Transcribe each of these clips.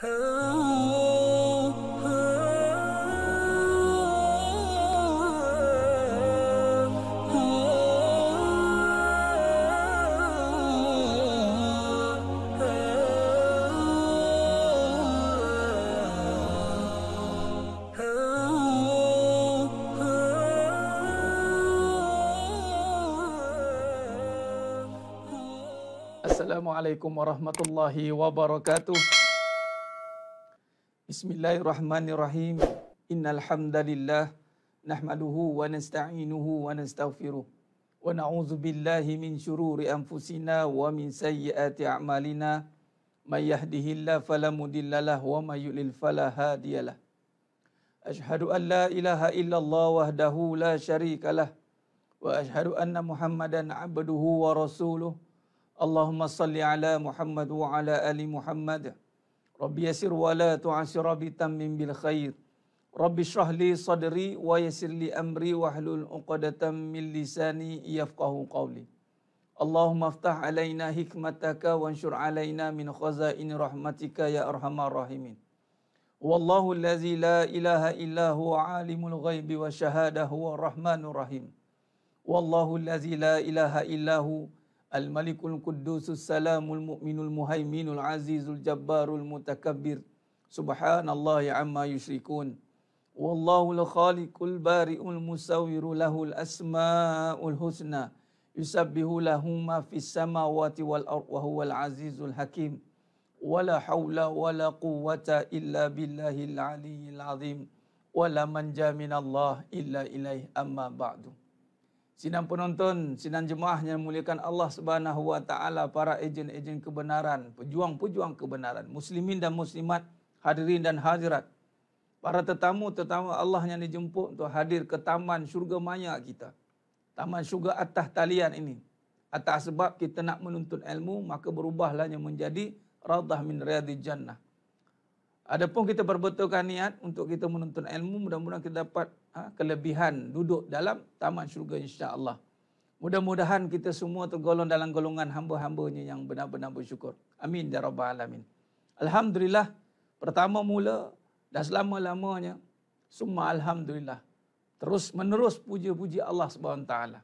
Assalamualaikum warahmatullahi wabarakatuh. Bismillahirrahmanirrahim. Innal hamdalillah nahmaduhu wa nasta'inuhu wa nastaghfiruh wa na'udzu billahi min shururi anfusina wa min sayyiati a'malina. May yahdihillahu fala mudhillalah wa may yudlil fala hadiyalah. Asyhadu an la ilaha illallah wahdahu la syarikalah wa asyhadu anna Muhammadan 'abduhu wa rasuluh. Allahumma salli ala Muhammad wa ala ali Muhammad. Rabbi yasir wa la tu'asir bi tammin bil khair. Rabbi shrah li sadri wa yassir li amri wahlul 'uqdatam min lisani yafqahu qawli. Allahumma aftah alaina hikmataka wanshur alaina min khazaini rahmatika ya arhamar rahimin. Wallahu allazi la ilaha illa huwa alimul ghaibi wa syahada huwa rahmanur rahim. Wallahu allazi la ilaha illa hu Al-Malikul Quddusus Salamul Mu'minul Muhaiminul Azizul Jabbarul Mutakabbir. Subhanallahi amma yusyrikun. Wallahul Khaliqul Bari'ul Musawwiru lahul asma'ul husna. Yusabbihu lahu ma fis samawati wal ard wa huwal azizul hakim. Wala haula wala quwwata illa billahil aliyyil azim. Wala manja minallah illa ilaih amma ba'du. Sidang penonton, sidang jemaah yang dimuliakan Allah Subhanahu wa taala, para ejen-ejen kebenaran, pejuang-pejuang kebenaran, muslimin dan muslimat, hadirin dan hadirat. Para tetamu-tetamu Allah yang dijemput untuk hadir ke taman syurga maya kita. Taman syurga atas talian ini. Atas sebab kita nak menuntut ilmu, maka berubahlah yang menjadi raudhah min riyadil jannah. Adapun kita berbetulkan niat untuk kita menuntut ilmu, mudah-mudahan kita dapat kelebihan duduk dalam taman syurga insya-Allah. Mudah-mudahan kita semua tergolong dalam golongan hamba-hambanya yang benar-benar bersyukur. Amin ya rabbal alamin. Alhamdulillah, pertama mula dan selama-lamanya, summa alhamdulillah. Terus menerus puja-puji Allah Subhanahu taala.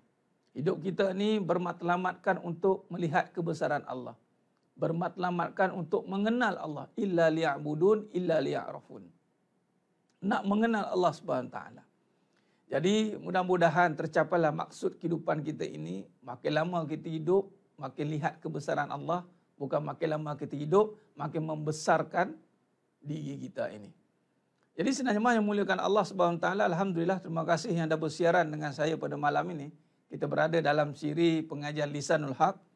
Hidup kita ni bermatlamatkan untuk melihat kebesaran Allah. Bermatlamatkan untuk mengenal Allah. Illa liya'budun, illa liya'rafun. Nak mengenal Allah Subhanahu taala. Jadi mudah-mudahan tercapailah maksud kehidupan kita ini. Makin lama kita hidup, makin lihat kebesaran Allah. Bukan makin lama kita hidup, makin membesarkan diri kita ini. Jadi senang yang muliakan Allah Subhanahu taala, alhamdulillah, terima kasih yang dah bersiaran dengan saya pada malam ini. Kita berada dalam siri pengajian Lisanul Haq.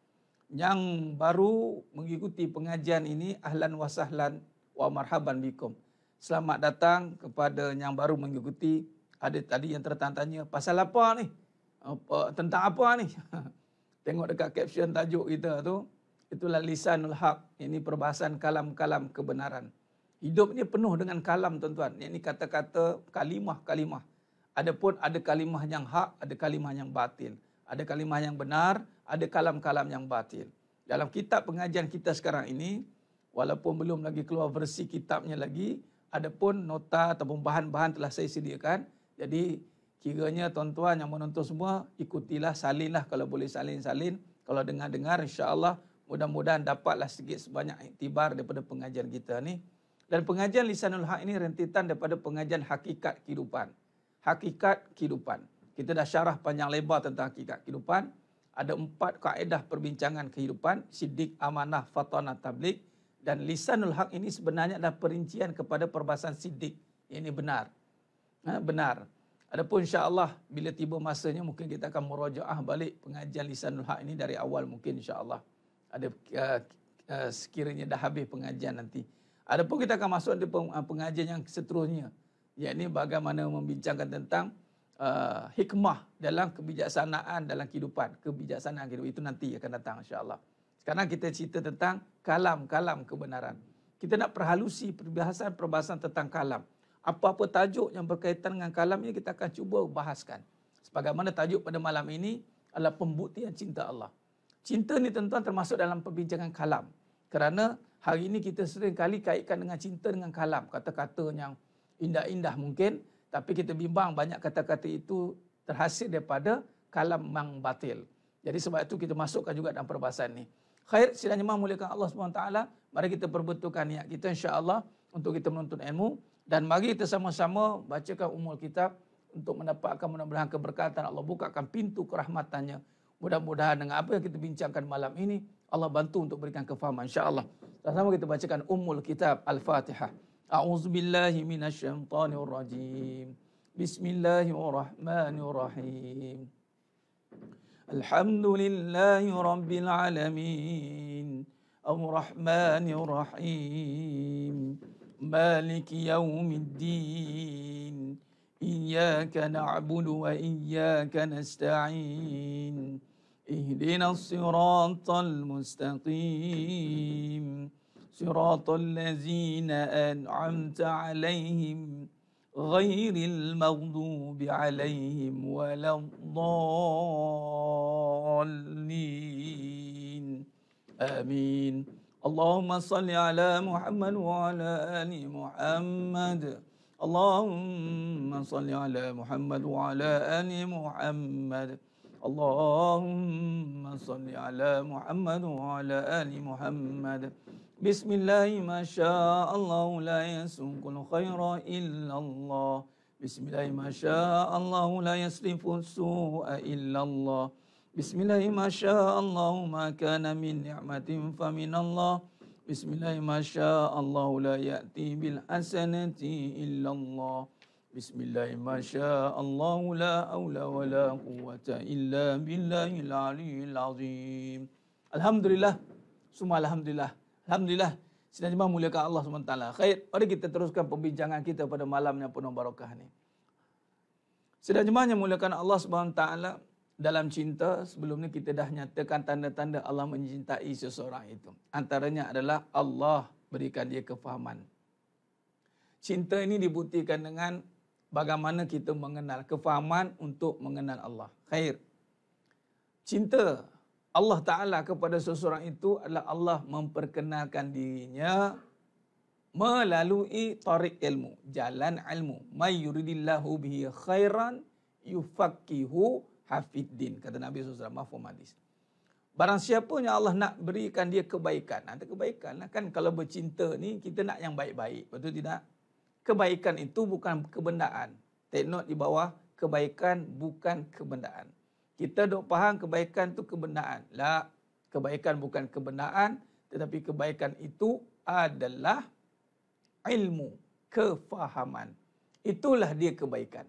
Yang baru mengikuti pengajian ini, ahlan wa sahlan wa marhaban bikum. Selamat datang kepada yang baru mengikuti. Ada tadi yang tertanya, pasal apa ni? Tentang apa ni? Tengok dekat caption tajuk kita tu. Itulah Lisanul Haq. Ini perbahasan kalam-kalam kebenaran. Hidup ni penuh dengan kalam, tuan-tuan. Ini kata-kata, kalimah-kalimah. Adapun ada kalimah yang hak, ada kalimah yang batil. Ada kalimah yang benar, ada kalam-kalam yang batil. Dalam kitab pengajian kita sekarang ini, walaupun belum lagi keluar versi kitabnya lagi, adapun nota ataupun bahan-bahan telah saya sediakan. Jadi kiranya tuan-tuan yang menonton semua, ikutilah, salinlah kalau boleh salin-salin. Kalau dengar-dengar, insya-Allah mudah-mudahan dapatlah sedikit sebanyak iktibar daripada pengajian kita ni. Dan pengajian Lisanul Haq ini rentetan daripada pengajian hakikat kehidupan. Hakikat kehidupan. Kita dah syarah panjang lebar tentang hakikat kehidupan. Ada 4 kaedah perbincangan kehidupan. Siddiq, amanah, fatanah, tabligh. Dan Lisanul Haq ini sebenarnya adalah perincian kepada perbahasan siddiq. Ini benar. Benar. Adapun insya-Allah bila tiba masanya mungkin kita akan murajaah balik pengajian Lisanul Haq ini dari awal mungkin insya-Allah. Ada sekiranya dah habis pengajian nanti. Adapun kita akan masuk di pengajian yang seterusnya. Yakni bagaimana membincangkan tentang hikmah dalam kebijaksanaan dalam kehidupan. Kebijaksanaan kehidupan itu nanti akan datang insya-Allah. Sekarang kita cerita tentang kalam-kalam kebenaran. Kita nak perhalusi perbahasan tentang kalam. Apa-apa tajuk yang berkaitan dengan kalam ini kita akan cuba bahaskan. Sebagaimana tajuk pada malam ini adalah pembuktian cinta Allah. Cinta ni tuan-tuan termasuk dalam perbincangan kalam. Kerana Hari ini kita sering kali kaitkan dengan cinta dengan kalam. Kata-kata yang indah-indah mungkin. Tapi kita bimbang banyak kata-kata itu terhasil daripada kalam yang batil. Jadi sebab itu kita masukkan juga dalam perbahasan ni. Khair, sidang jemaah muliakan Allah SWT. Mari kita perbetulkan niat kita insya-Allah untuk kita menuntut ilmu. Dan mari kita sama-sama bacakan umul kitab untuk mendapatkan mudah-mudahan keberkatan Allah, bukakan pintu kerahmatannya. Mudah-mudahan dengan apa yang kita bincangkan malam ini, Allah bantu untuk berikan kefahaman insya-Allah. Sama-sama kita bacakan umul kitab Al-Fatihah. A'udzubillahi minasyaitonirrajim. Bismillahirrahmanirrahim. Alhamdulillahi rabbil alamin. Ar-Rahmanir Rahim. Maliki yaumiddin. Iyyaka na'budu wa iyyaka nasta'in. Ihdinas siratal mustaqim. Siratal ladzina an'amta 'alaihim ghairil maghdubi 'alaihim waladdallin. Amin. Allahumma salli ala Muhammad wa ala ali Muhammad. Allahumma salli ala Muhammad wa ala ali Muhammad. Allahumma salli ala Muhammad wa ala ali Muhammad. Bismillahi ma sya'allah la yasukul khaira illallah. Bismillahi ma sya'allah la yasrifu su'a illallah. Bismillahi ma sya'allah ma kana min ni'matin faminallah. Bismillahi ma sya'allah la ya'ti bil hasanati illallah. Bismillahi ma sya'allah la haula wa la quwwata illa billahil aliyyil azim. Alhamdulillah. Summa alhamdulillah. Alhamdulillah. Sidang jemaah muliakan Allah SWT. Khair, mari kita teruskan perbincangan kita pada malam yang penuh barakah ni. Sidang jemaah yang muliakan Allah SWT, dalam cinta, sebelum ni kita dah nyatakan tanda-tanda Allah mencintai seseorang itu. Antaranya adalah Allah berikan dia kefahaman. Cinta ini dibuktikan dengan bagaimana kita mengenal, kefahaman untuk mengenal Allah. Khair. Cinta Allah Ta'ala kepada seseorang itu adalah Allah memperkenalkan dirinya melalui tarik ilmu, jalan ilmu. May yuridillahu bihi khairan yufaqihu hafiddin, kata Nabi SAW, mafhum hadis. Barang siapa yang Allah nak berikan dia kebaikan, ada kebaikan lah kan. Kalau bercinta ni kita nak yang baik-baik, betul tidak? Kebaikan itu bukan kebendaan. Take note di bawah, kebaikan bukan kebendaan. Kita dok faham kebaikan itu kebendaan. La, kebaikan bukan kebendaan, tetapi kebaikan itu adalah ilmu, kefahaman. Itulah dia kebaikan.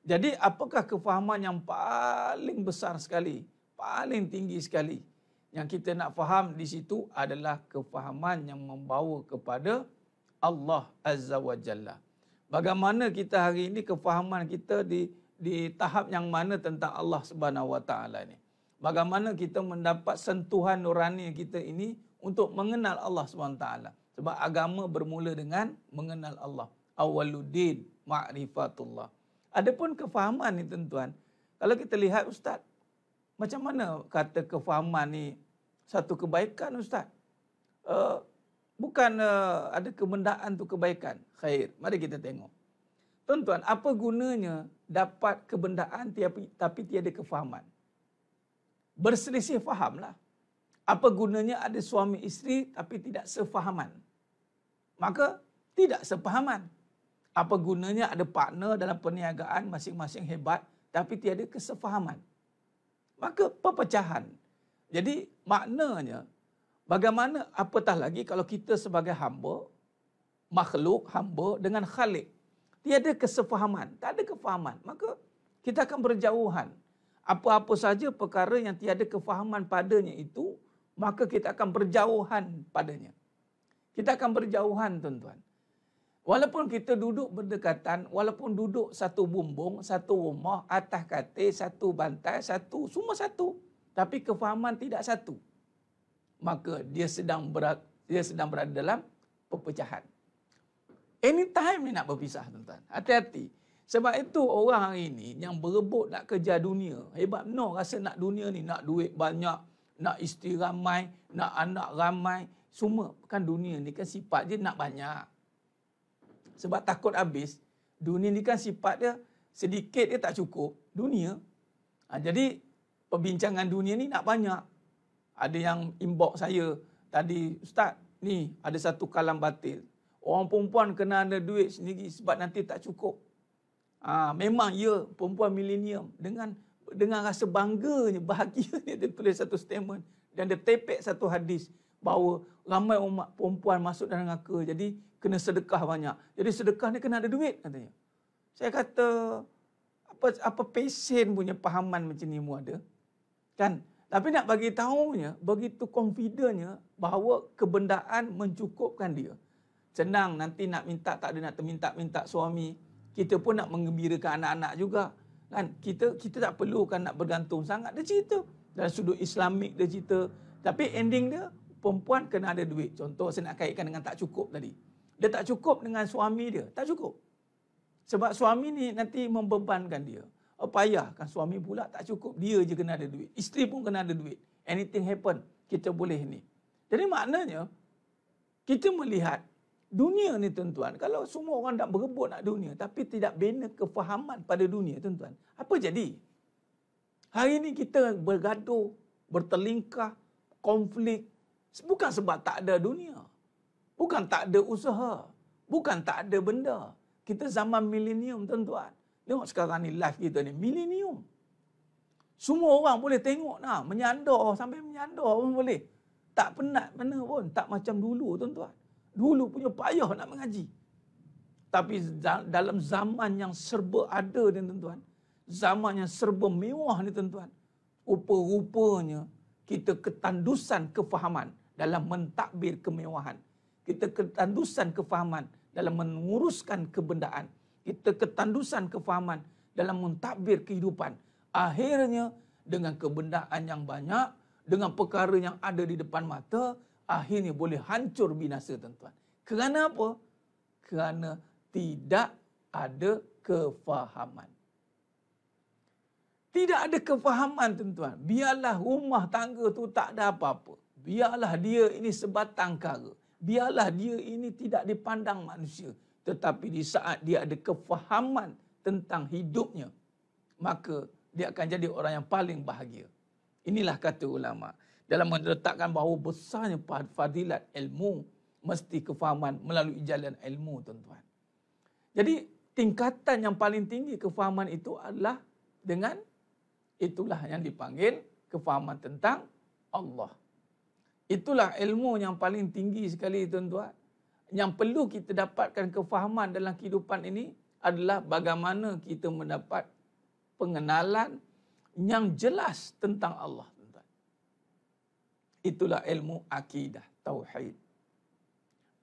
Jadi apakah kefahaman yang paling besar sekali, paling tinggi sekali yang kita nak faham di situ adalah kefahaman yang membawa kepada Allah Azza wa Jalla. Bagaimana kita hari ini kefahaman kita di tahap yang mana tentang Allah Subhanahu wa Taala ni? Bagaimana kita mendapat sentuhan nurani kita ini untuk mengenal Allah Subhanahu wa Taala? Sebab agama bermula dengan mengenal Allah. Awwaluddin ma'rifatullah. Adapun kefahaman ni tuan-tuan, kalau kita lihat ustaz, macam mana kata kefahaman ni satu kebaikan ustaz? Bukan ada kebendaan tu kebaikan. Khair, mari kita tengok. Tuan-tuan, apa gunanya dapat kebendaan tapi tiada kefahaman? Berselisih fahamlah. Apa gunanya ada suami isteri tapi tidak sefahaman? Maka tidak sepahaman. Apa gunanya ada partner dalam perniagaan masing-masing hebat tapi tiada kesefahaman? Maka perpecahan. Jadi maknanya bagaimana, apatah lagi kalau kita sebagai hamba, makhluk hamba dengan Khalik, tiada kesefahaman, tak ada kefahaman, maka kita akan berjauhan. Apa-apa saja perkara yang tiada kefahaman padanya itu, maka kita akan berjauhan padanya. Kita akan berjauhan tuan-tuan. Walaupun kita duduk berdekatan, walaupun duduk satu bumbung, satu rumah, atas katil, satu bantai, satu, semua satu, tapi kefahaman tidak satu, maka dia sedang berada dalam perpecahan. Anytime ni nak berpisah tuan-tuan. Hati-hati. Sebab itu orang hari ini yang berebut nak kejar dunia. Hebat benar rasa nak dunia ni. Nak duit banyak, nak isteri ramai, nak anak ramai. Semua kan dunia ni kan sifat dia nak banyak. Sebab takut habis. Dunia ni kan sifat dia sedikit dia tak cukup. Dunia. Jadi perbincangan dunia ni nak banyak. Ada yang inbox saya tadi, Ustaz, ni ada satu kalam batil. Orang perempuan kena ada duit sendiri sebab nanti tak cukup. Memang ya, perempuan milenium dengan rasa bangganya, bahagianya dia tulis satu statement dan dia tepek satu hadis bahawa ramai umat perempuan masuk dalam neraka, jadi kena sedekah banyak. Jadi sedekah ni kena ada duit katanya. Saya kata apa pesen punya fahaman macam ni mu ada? Kan? Tapi nak bagi tahunya begitu confidentnya bahawa kebendaan mencukupkan dia. Senang nanti nak minta tak ada nak terminta-minta suami. Kita pun nak menggembirakan anak-anak juga. Kan? Kita tak perlukan nak bergantung sangat. Dia cerita. Dalam sudut Islamik dia cerita. Tapi ending dia, perempuan kena ada duit. Contoh saya nak kaitkan dengan tak cukup tadi. Dia tak cukup dengan suami dia. Tak cukup. Sebab suami ni nanti membebankan dia. Payah kan suami pula tak cukup. Dia je kena ada duit. Isteri pun kena ada duit. Anything happen, kita boleh ni. Jadi maknanya, kita melihat dunia ni tuan-tuan, kalau semua orang nak berebut nak dunia, tapi tidak bina kefahaman pada dunia tuan-tuan, apa jadi? Hari ni kita bergaduh, bertelingkah, konflik, bukan sebab tak ada dunia. Bukan tak ada usaha. Bukan tak ada benda. Kita zaman milenium tuan-tuan. Tengok sekarang ni live kita ni, milenium. Semua orang boleh tengok nah, menyandar sampai menyandar pun boleh. Tak penat mana pun, tak macam dulu tuan-tuan. Dulu punya payah nak mengaji. Tapi dalam zaman yang serba ada ni tuan-tuan, zaman yang serba mewah ni tuan-tuan, rupa-rupanya kita ketandusan kefahaman dalam mentadbir kemewahan. Kita ketandusan kefahaman dalam menguruskan kebendaan. Kita ketandusan kefahaman dalam mentadbir kehidupan. Akhirnya dengan kebendaan yang banyak, dengan perkara yang ada di depan mata, akhirnya boleh hancur binasa tuan-tuan. Kerana apa? Kerana tidak ada kefahaman. Tidak ada kefahaman tuan-tuan. Biarlah rumah tangga tu tak ada apa-apa. Biarlah dia ini sebatang kara. Biarlah dia ini tidak dipandang manusia. Tetapi di saat dia ada kefahaman tentang hidupnya, maka dia akan jadi orang yang paling bahagia. Inilah kata ulama. Dalam meletakkan bahawa besarnya fadilat ilmu, mesti kefahaman melalui jalan ilmu tuan-tuan. Jadi tingkatan yang paling tinggi kefahaman itu adalah dengan itulah yang dipanggil kefahaman tentang Allah. Itulah ilmu yang paling tinggi sekali tuan-tuan. Yang perlu kita dapatkan kefahaman dalam kehidupan ini adalah bagaimana kita mendapat pengenalan yang jelas tentang Allah. Tuan-tuan. Itulah ilmu akidah, tauhid.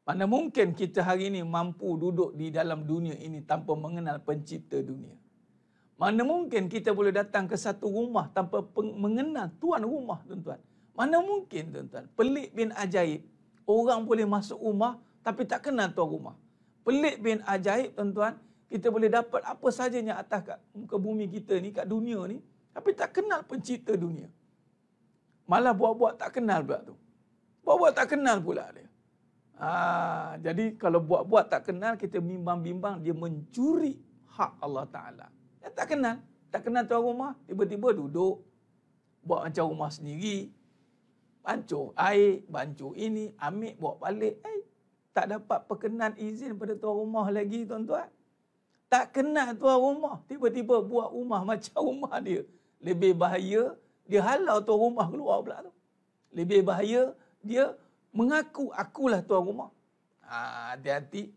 Mana mungkin kita hari ini mampu duduk di dalam dunia ini tanpa mengenal pencipta dunia. Mana mungkin kita boleh datang ke satu rumah tanpa mengenal tuan rumah, tuan-tuan. Mana mungkin, tuan-tuan. Pelik bin ajaib. Orang boleh masuk rumah tapi tak kenal tuan rumah. Pelik bin ajaib, tuan-tuan. Kita boleh dapat apa sajanya atas kat muka bumi kita ni, kat dunia ni. Tapi tak kenal pencipta dunia. Malah buat-buat tak kenal pula tu. Buat-buat tak kenal pula dia. Jadi kalau buat-buat tak kenal, kita bimbang-bimbang dia mencuri hak Allah Ta'ala. Dia tak kenal. Tak kenal tuan rumah, tiba-tiba duduk. Buat macam rumah sendiri. Bancuh air, bancuh ini, ambil, bawa balik. Tak dapat perkenan izin pada tuan rumah lagi, tuan-tuan. Tak kenal tuan rumah, tiba-tiba buat rumah macam rumah dia. Lebih bahaya, dia halau tuan rumah keluar pula tu. Lebih bahaya, dia mengaku, akulah tuan rumah. Hati-hati.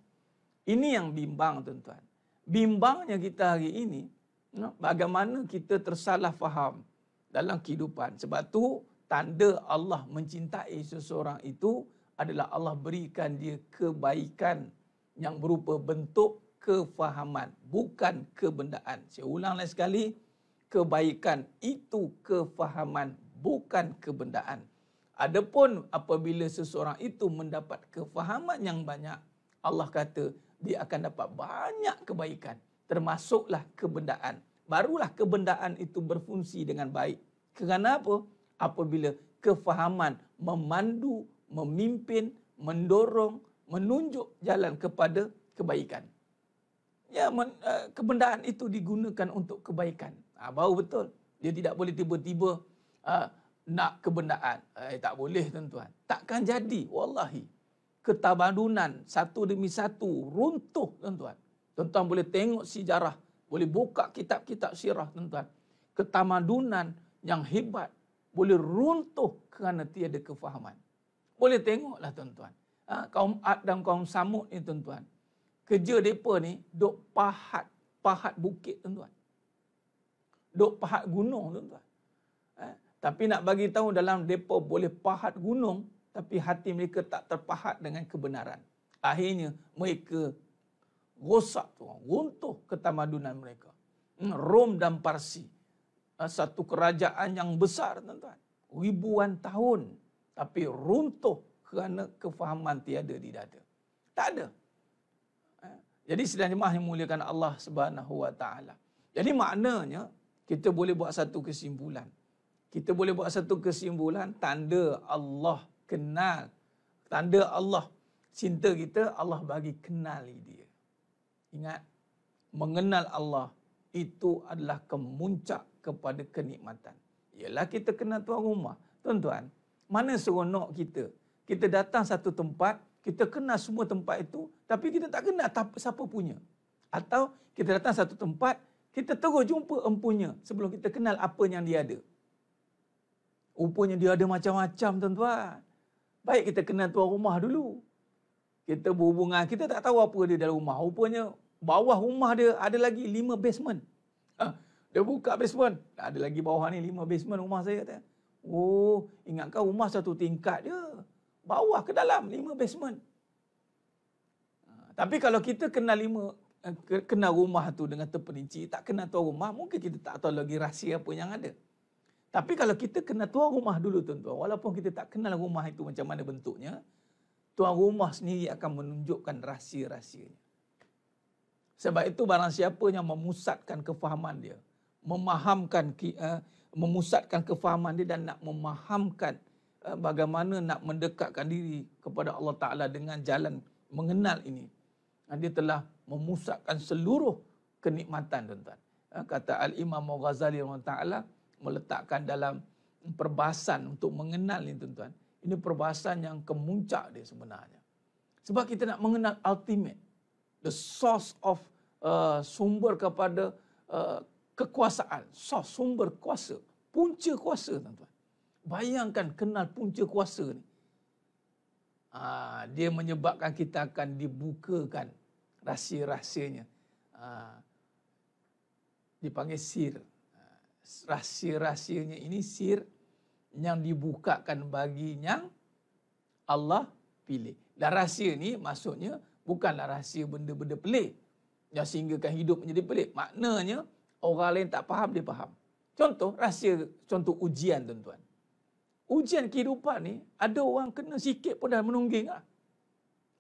Ini yang bimbang, tuan-tuan. Bimbangnya kita hari ini, bagaimana kita tersalah faham dalam kehidupan. Sebab tu, tanda Allah mencintai seseorang itu adalah Allah berikan dia kebaikan yang berupa bentuk kefahaman, bukan kebendaan. Saya ulang lagi sekali, kebaikan itu kefahaman, bukan kebendaan. Adapun apabila seseorang itu mendapat kefahaman yang banyak, Allah kata dia akan dapat banyak kebaikan, termasuklah kebendaan. Barulah kebendaan itu berfungsi dengan baik. Kerana apa? Apabila kefahaman memandu, memimpin, mendorong, menunjuk jalan kepada kebaikan. Ya, kebendaan itu digunakan untuk kebaikan. Baru betul. Dia tidak boleh tiba-tiba nak kebendaan. Tak boleh tuan-tuan. Takkan jadi, wallahi. Ketamadunan satu demi satu runtuh tuan-tuan. Tuan-tuan boleh tengok sejarah, boleh buka kitab-kitab sirah tuan-tuan. Ketamadunan yang hebat boleh runtuh kerana tiada kefahaman. Boleh tengoklah tuan-tuan. Kaum Ad dan kaum Samud ni tuan-tuan. Kerja mereka ni duk pahat bukit tuan-tuan. Duk pahat gunung tuan-tuan. Tapi nak bagi tahu dalam mereka boleh pahat gunung, tapi hati mereka tak terpahat dengan kebenaran. Akhirnya mereka rosak tuan, runtuh ketamadunan mereka. Rom dan Parsi, satu kerajaan yang besar tuan-tuan. Ribuan tahun, tapi runtuh kerana kefahaman tiada di dada. Tak ada. Jadi sidang jemaah yang muliakan Allah Subhanahu Wa Taala. Jadi maknanya kita boleh buat satu kesimpulan. Kita boleh buat satu kesimpulan tanda Allah kenal, tanda Allah cinta kita, Allah bagi kenali dia. Ingat, mengenal Allah itu adalah kemuncak kepada kenikmatan. Ialah kita kenal tuan rumah. Tuan-tuan, mana seronok kita? Kita datang satu tempat, kita kenal semua tempat itu, tapi kita tak kenal siapa punya. Atau kita datang satu tempat, kita terus jumpa empunya sebelum kita kenal apa yang dia ada. Rupanya dia ada macam-macam tuan-tuan. Baik kita kenal tuan rumah dulu. Kita berhubungan, kita tak tahu apa dia dalam rumah. Rupanya bawah rumah dia ada lagi 5 basement. Dia buka basement, ada lagi bawah ni 5 basement rumah saya kata. Oh, ingatkan rumah satu tingkat je. Bawah ke dalam 5 basement. Tapi kalau kita kenal rumah tu dengan terperinci, tak kenal tuan rumah, mungkin kita tak tahu lagi rahsia apa yang ada. Tapi kalau kita kenal tuan rumah dulu tuan-tuan, walaupun kita tak kenal rumah itu macam mana bentuknya, tuan rumah sendiri akan menunjukkan rahsia-rahsianya. Sebab itu barang siapa yang memusatkan kefahaman dia, memusatkan kefahaman dia dan nak memahamkan bagaimana nak mendekatkan diri kepada Allah Ta'ala dengan jalan mengenal ini, dia telah memusatkan seluruh kenikmatan tuan-tuan. Kata Al-Imam Ghazali Ta'ala meletakkan dalam perbahasan untuk mengenal ini tuan-tuan. Ini perbahasan yang kemuncak dia sebenarnya. Sebab kita nak mengenal ultimate, the source of sumber kepada kekuasaan, source, sumber kuasa, punca kuasa tuan-tuan. Bayangkan kenal punca kuasa ni. Dia menyebabkan kita akan dibukakan rahsia-rahsianya. Dipanggil sir. Rahsia-rahsianya ini sir yang dibukakan bagi yang Allah pilih. Dan rahsia ni maksudnya bukanlah rahsia benda-benda pelik yang sehinggakan hidup menjadi pelik. Maknanya orang lain tak faham, dia faham. Contoh rahsia, contoh ujian tuan-tuan. Ujian kehidupan ni, ada orang kena sikit pun dah menungging lah.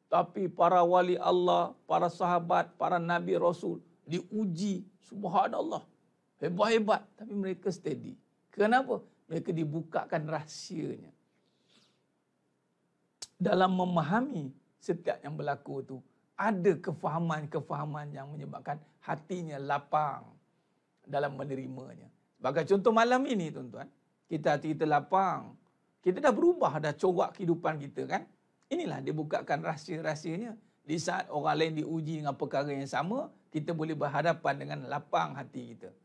Tapi para wali Allah, para sahabat, para nabi rasul diuji, subhanallah, hebat-hebat, tapi mereka steady. Kenapa? Mereka dibukakan rahsianya. Dalam memahami setiap yang berlaku tu, ada kefahaman-kefahaman yang menyebabkan hatinya lapang dalam menerimanya. Sebagai contoh malam ini tuan-tuan, kita hati kita lapang. Kita dah berubah dah corak kehidupan kita kan. Inilah dia bukakan rahsia-rahsianya. Di saat orang lain diuji dengan perkara yang sama, kita boleh berhadapan dengan lapang hati kita.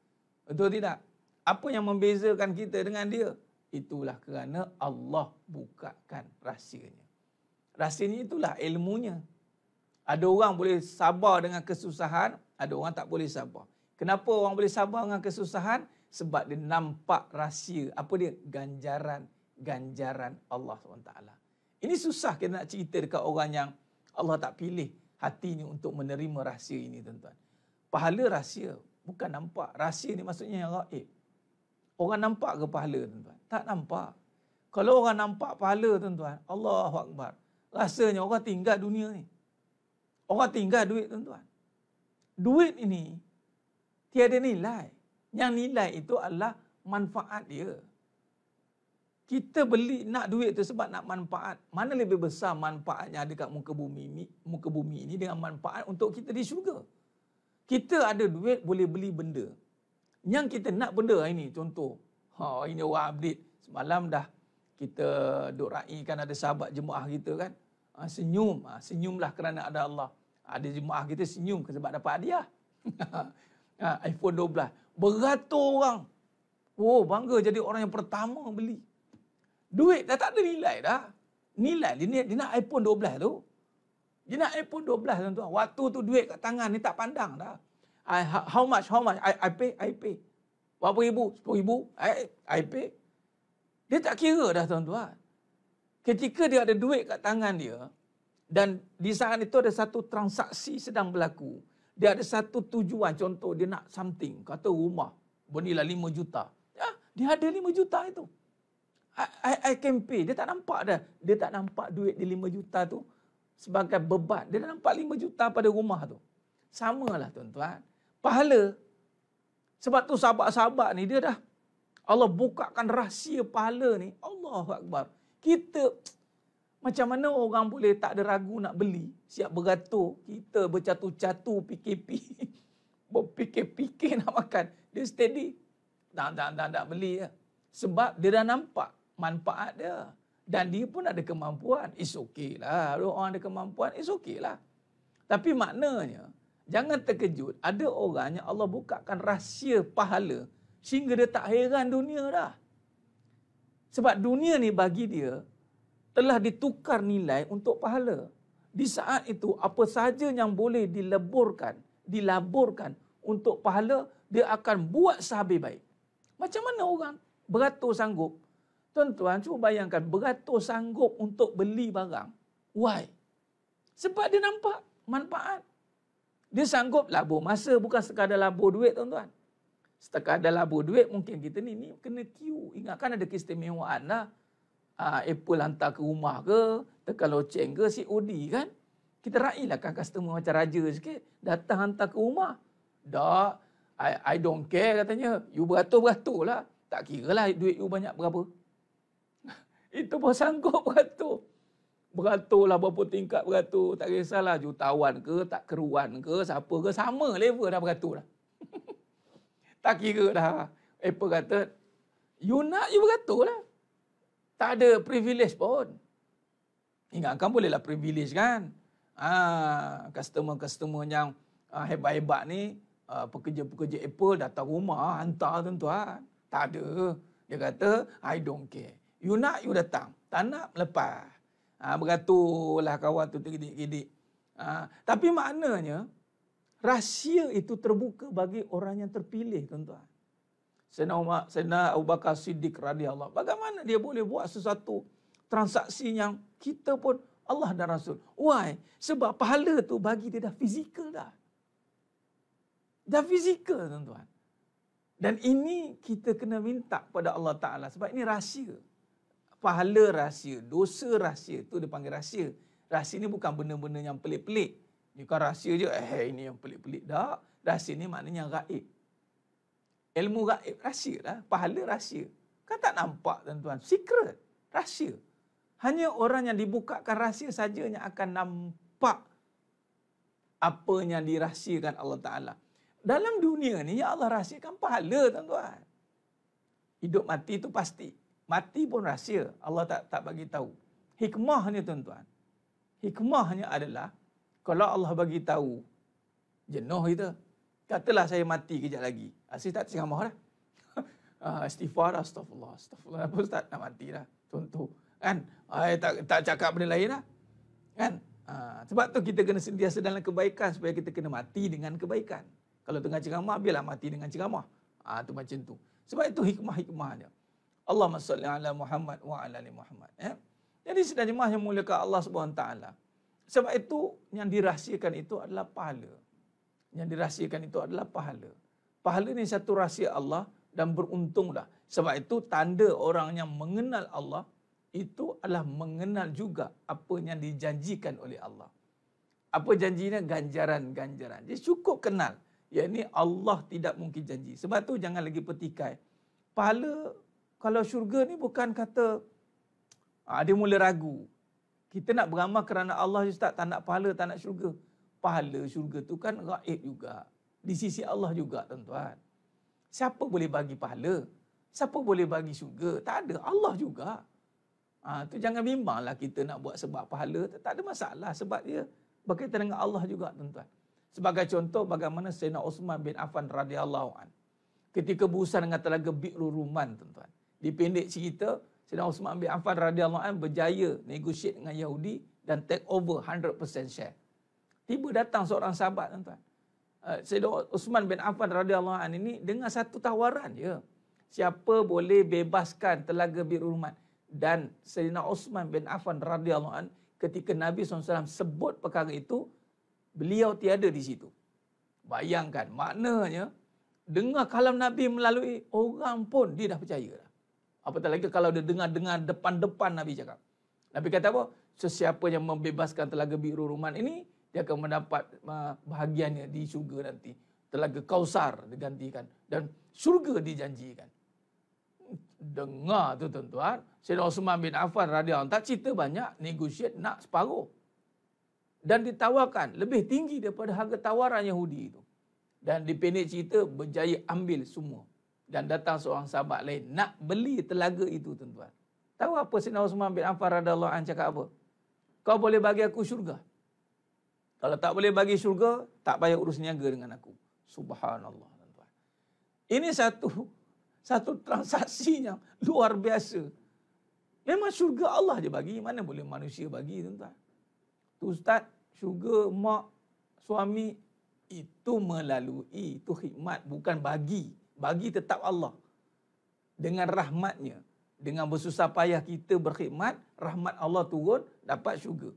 Betul tidak? Apa yang membezakan kita dengan dia? Itulah kerana Allah bukakan rahsianya. Rahsianya itulah ilmunya. Ada orang boleh sabar dengan kesusahan, ada orang tak boleh sabar. Kenapa orang boleh sabar dengan kesusahan? Sebab dia nampak rahsia. Apa dia? Ganjaran Allah SWT. Ini susah kita nak cerita dekat orang yang Allah tak pilih hatinya untuk menerima rahsia ini tuan-tuan. Pahala rahsia, bukan nampak. Rahsia ni maksudnya yang gaib. Orang nampak ke pahala tuan-tuan? Tak nampak. Kalau orang nampak pahala tuan-tuan, Allahu Akbar. Rasanya orang tinggal dunia ni. Orang tinggal duit tuan-tuan. Duit ini tiada nilai. Yang nilai itu adalah manfaat dia. Kita beli nak duit tu sebab nak manfaat. Mana lebih besar manfaat yang ada kat muka bumi ini dengan manfaat untuk kita di syurga. Kita ada duit boleh beli benda. Yang kita nak benda ini, contoh. Ini orang update. Semalam dah kita duk raikan ada sahabat jemaah kita kan. Senyum. Senyumlah kerana ada Allah. Ada jemaah kita senyum sebab dapat hadiah. iPhone 12. Beratus orang. Bangga jadi orang yang pertama beli. Duit dah tak ada nilai dah. Nilai dia nak iPhone 12 tu. Dia nak iPhone 12 tuan-tuan. Waktu tu duit kat tangan ni tak pandang dah. How much? I pay. Berapa ribu? 10 ribu? I pay. Dia tak kira dah tuan-tuan. Ketika dia ada duit kat tangan dia, dan di saat itu ada satu transaksi sedang berlaku. Dia ada satu tujuan. Contoh dia nak something. Kata rumah. Bernilai 5 juta. Ya, dia ada 5 juta itu. I can pay. Dia tak nampak dah. Dia tak nampak duit di 5 juta tu sebagai beban. Dia dah nampak 5 juta pada rumah tu. Samalah tuan-tuan. Pahala. Sebab tu sahabat-sahabat ni dia dah Allah bukakan rahsia pahala ni. Allahu Akbar. Kita macam mana orang boleh tak ada ragu nak beli, siap beratur, kita bercatu-catu PKP. Berfikir-fikir nak makan. Dia steady. Tak beli ya. Sebab dia dah nampak manfaat dia. Dan dia pun ada kemampuan. It's okay lah. Orang ada kemampuan, it's okay lah. Tapi maknanya, jangan terkejut. Ada orang yang Allah bukakan rahsia pahala sehingga dia tak heran dunia dah. Sebab dunia ni bagi dia telah ditukar nilai untuk pahala. Di saat itu, apa sahaja yang boleh dilaburkan untuk pahala, dia akan buat sehabis baik. Macam mana orang beratur sanggup? Tuan-tuan, cuba bayangkan, beratur sanggup untuk beli barang. Why? Sebab dia nampak manfaat. Dia sanggup labur masa, bukan sekadar labur duit, tuan-tuan. Sekadar labur duit, mungkin kita ni kena queue. Ingatkan ada keistimewaan lah. Apple hantar ke rumah ke, tekan loceng ke, COD kan. Kita railah kan customer macam raja sikit. Datang hantar ke rumah. Tak, I don't care katanya. You beratur lah. Tak kira lah duit you banyak berapa. Itu pun sanggup beratur. Beratur lah berapa tingkat beratur. Tak kisahlah jutawan ke, tak keruan ke, siapa ke. Sama level dah beratur dah. Tak kira dah. Apple kata, you nak, you beratur lah. Tak ada privilege pun. Ingatkan bolehlah privilege kan. Customer-customer yang hebat-hebat ni, pekerja-pekerja Apple datang rumah, hantar tuan-tuan. Tak ada. Dia kata, I don't care. You nak, you datang. Tak nak, lepas. Beraturlah kawan tu tergidik-gidik. Tapi maknanya, rahsia itu terbuka bagi orang yang terpilih, tuan-tuan. Sayyidina Abu Bakar Siddiq radhiyallahu. Bagaimana dia boleh buat sesuatu transaksi yang kita pun Allah dan Rasul. Why? Sebab pahala tu bagi dia dah fizikal dah. Dah fizikal, tuan-tuan. Dan ini kita kena minta pada Allah Ta'ala. Sebab ini rahsia. Pahala rahsia, dosa rahsia. Itu dia panggil rahsia. Rahsia ni bukan benda-benda yang pelik-pelik. Ini bukan rahsia je, ini yang pelik-pelik. Tak. Rahsia ni maknanya gaib. Ilmu gaib, rahsia lah. Pahala rahsia. Kan tak nampak, tuan-tuan. Secret, rahsia. Hanya orang yang dibukakan rahsia saja yang akan nampak apa yang dirahsiakan Allah Ta'ala. Dalam dunia ni, ya Allah rahsiakan pahala, tuan-tuan. Hidup mati itu pasti. Mati pun rahsia. Allah tak bagi tahu. Hikmahnya, tuan-tuan. Hikmahnya adalah, kalau Allah bagi tahu, jenuh kita. Katalah saya mati kejap lagi. Saya tak ceramah dah. Istighfar, astagfirullah. Apa Ustaz nak mati dah. Contoh. Kan? Tak cakap benda lain dah. Kan? Sebab tu kita kena sentiasa dalam kebaikan supaya kita kena mati dengan kebaikan. Kalau tengah ceramah, biarlah mati dengan ceramah. Tu macam tu. Sebab itu hikmah-hikmahnya. Allahumma salli ala Muhammad wa ala ali Muhammad. Ya? Jadi sedang jemaah yang muliakan Allah SWT. Sebab itu yang dirahsiakan itu adalah pahala. Yang dirahsiakan itu adalah pahala. Pahala ni satu rahsia Allah dan beruntunglah. Sebab itu tanda orang yang mengenal Allah itu adalah mengenal juga apa yang dijanjikan oleh Allah. Apa janjinya? Ganjaran-ganjaran. Jadi cukup kenal. Yang ini Allah tidak mungkin janji. Sebab tu jangan lagi petikai. Pahala kalau syurga ni bukan kata dia mula ragu. Kita nak beramal kerana Allah Ustaz, tak nak pahala, tak nak syurga. Pahala syurga tu kan gaib juga. Di sisi Allah juga, tuan-tuan. Siapa boleh bagi pahala? Siapa boleh bagi syurga? Tak ada, Allah juga. Tu jangan bimbanglah kita nak buat sebab pahala. Tak ada masalah sebab dia berkaitan dengan Allah juga, tuan-tuan. Sebagai contoh bagaimana Sayyidina Uthman bin Affan radhiyallahu an ketika berurusan dengan Telaga Bi'rul Ruman, tuan-tuan. Di pendek cerita, Sayyidina Uthman bin Affan radhiyallahu an berjaya negotiate dengan Yahudi dan take over 100% share. Tiba datang seorang sahabat, tuan-tuan. Sayyidina Uthman bin Affan radhiyallahu an ini dengan satu tawaran je. Siapa boleh bebaskan Telaga Bi'rul Ruman? Dan Sayyidina Uthman bin Affan radhiyallahu an ketika Nabi SAW sebut perkara itu, beliau tiada di situ. Bayangkan, maknanya dengar kalam Nabi melalui orang pun dia dah percaya dah. Apatah lagi kalau dia dengar depan-depan Nabi cakap. Nabi kata apa? Sesiapa yang membebaskan Telaga Bi'rul Ruman ini, dia akan mendapat bahagiannya di syurga nanti. Telaga Kausar digantikan dan syurga dijanjikan. Dengar tu, tuan-tuan. Sayyidina Uthman bin Affan radhiyallahu anhu tak cerita banyak, negotiate nak separuh. Dan ditawarkan lebih tinggi daripada harga tawaran Yahudi itu. Dan di pendek cerita berjaya ambil semua. Dan datang seorang sahabat lain nak beli telaga itu, tuan-tuan. Tahu apa Sayyidina Uthman bin Affan radhiyallahu anhu cakap apa? Kau boleh bagi aku syurga. Kalau tak boleh bagi syurga, tak payah urus niaga dengan aku. Subhanallah, tuan-tuan. Ini satu transaksi yang luar biasa. Memang syurga Allah je bagi, mana boleh manusia bagi, tuan-tuan. Tu ustaz, syurga mak, suami, itu melalui, itu khidmat, bukan bagi. Bagi tetap Allah. Dengan rahmatnya. Dengan bersusah payah kita berkhidmat, rahmat Allah turun, dapat syurga.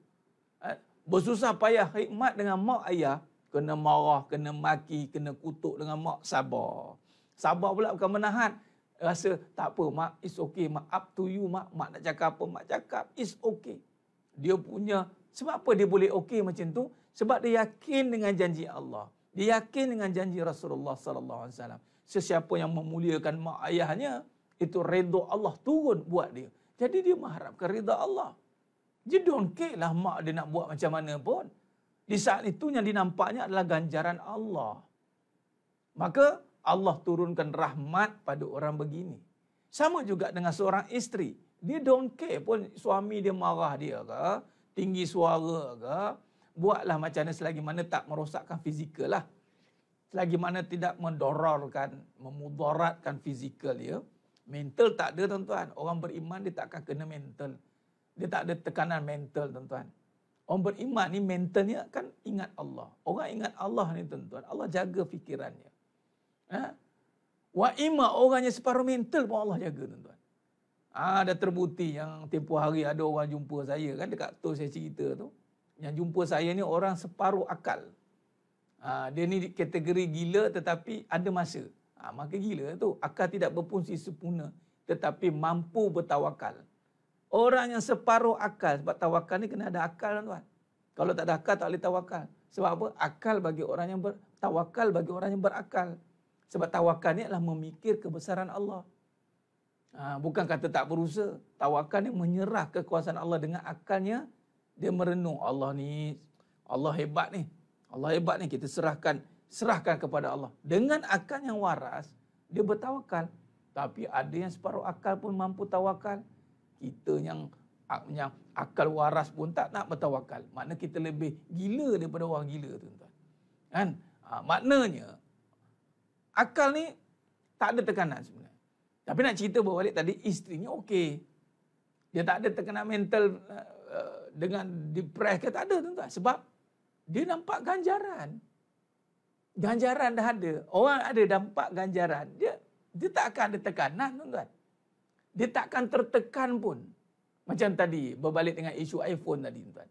Bersusah payah khidmat dengan mak ayah, kena marah, kena maki, kena kutuk dengan mak, sabar. Sabar pula bukan menahan. Rasa tak apa mak, it's okay mak, up to you mak. Mak nak cakap apa, mak cakap, it's okay. Dia punya, sebab apa dia boleh okay macam tu? Sebab dia yakin dengan janji Allah. Dia yakin dengan janji Rasulullah sallallahu alaihi wasallam. Sesiapa yang memuliakan mak ayahnya, itu redha Allah turun buat dia. Jadi dia mengharapkan redha Allah. Dia don't care lah mak dia nak buat macam mana pun. Di saat itu yang dinampaknya adalah ganjaran Allah. Maka Allah turunkan rahmat pada orang begini. Sama juga dengan seorang isteri. Dia don't care pun suami dia marah dia ke, tinggi suara ke, buatlah macam mana selagi mana tak merosakkan fizikal lah. Selagi mana tidak mendororkan, memudaratkan fizikal dia. Mental tak ada, tuan-tuan. Orang beriman dia tak akan kena mental. Dia tak ada tekanan mental, tuan-tuan. Orang beriman ni mentalnya kan ingat Allah. Orang ingat Allah ni, tuan-tuan, Allah jaga fikirannya. Wa ima orangnya separuh mental pun Allah jaga, tuan-tuan. Dah terbukti yang tempoh hari ada orang jumpa saya kan, dekat tu saya cerita tu. Yang jumpa saya ni orang separuh akal. Dia ni kategori gila tetapi ada masa. Maka gila tu. Akal tidak berfungsi sempurna tetapi mampu bertawakal. Orang yang separuh akal, sebab tawakal ni kena ada akal, tuan. Kalau tak ada akal tak boleh tawakal. Sebab apa? Akal bagi orang yang tawakal bagi orang yang berakal. Sebab tawakal ni adalah memikir kebesaran Allah. Bukan kata tak berusaha. Tawakal ni menyerah kekuasaan Allah dengan akalnya. Dia merenung Allah ni, Allah hebat ni. Allah hebat ni, kita serahkan kepada Allah. Dengan akal yang waras, dia bertawakal. Tapi ada yang separuh akal pun mampu tawakal. Kita yang akal waras pun tak nak bertawakal. Maknanya kita lebih gila daripada orang gila, tuan-tuan. Kan? Maknanya, akal ni tak ada tekanan sebenarnya. Tapi nak cerita berbalik tadi, isterinya okey. Dia tak ada tekanan mental dengan depress ke, tak ada, tuan-tuan. Sebab dia nampak ganjaran. Ganjaran dah ada. Orang ada nampak ganjaran. Dia tak akan ada tekanan, tuan-tuan. Dia tak akan tertekan pun. Macam tadi, berbalik dengan isu iPhone tadi, tuan-tuan.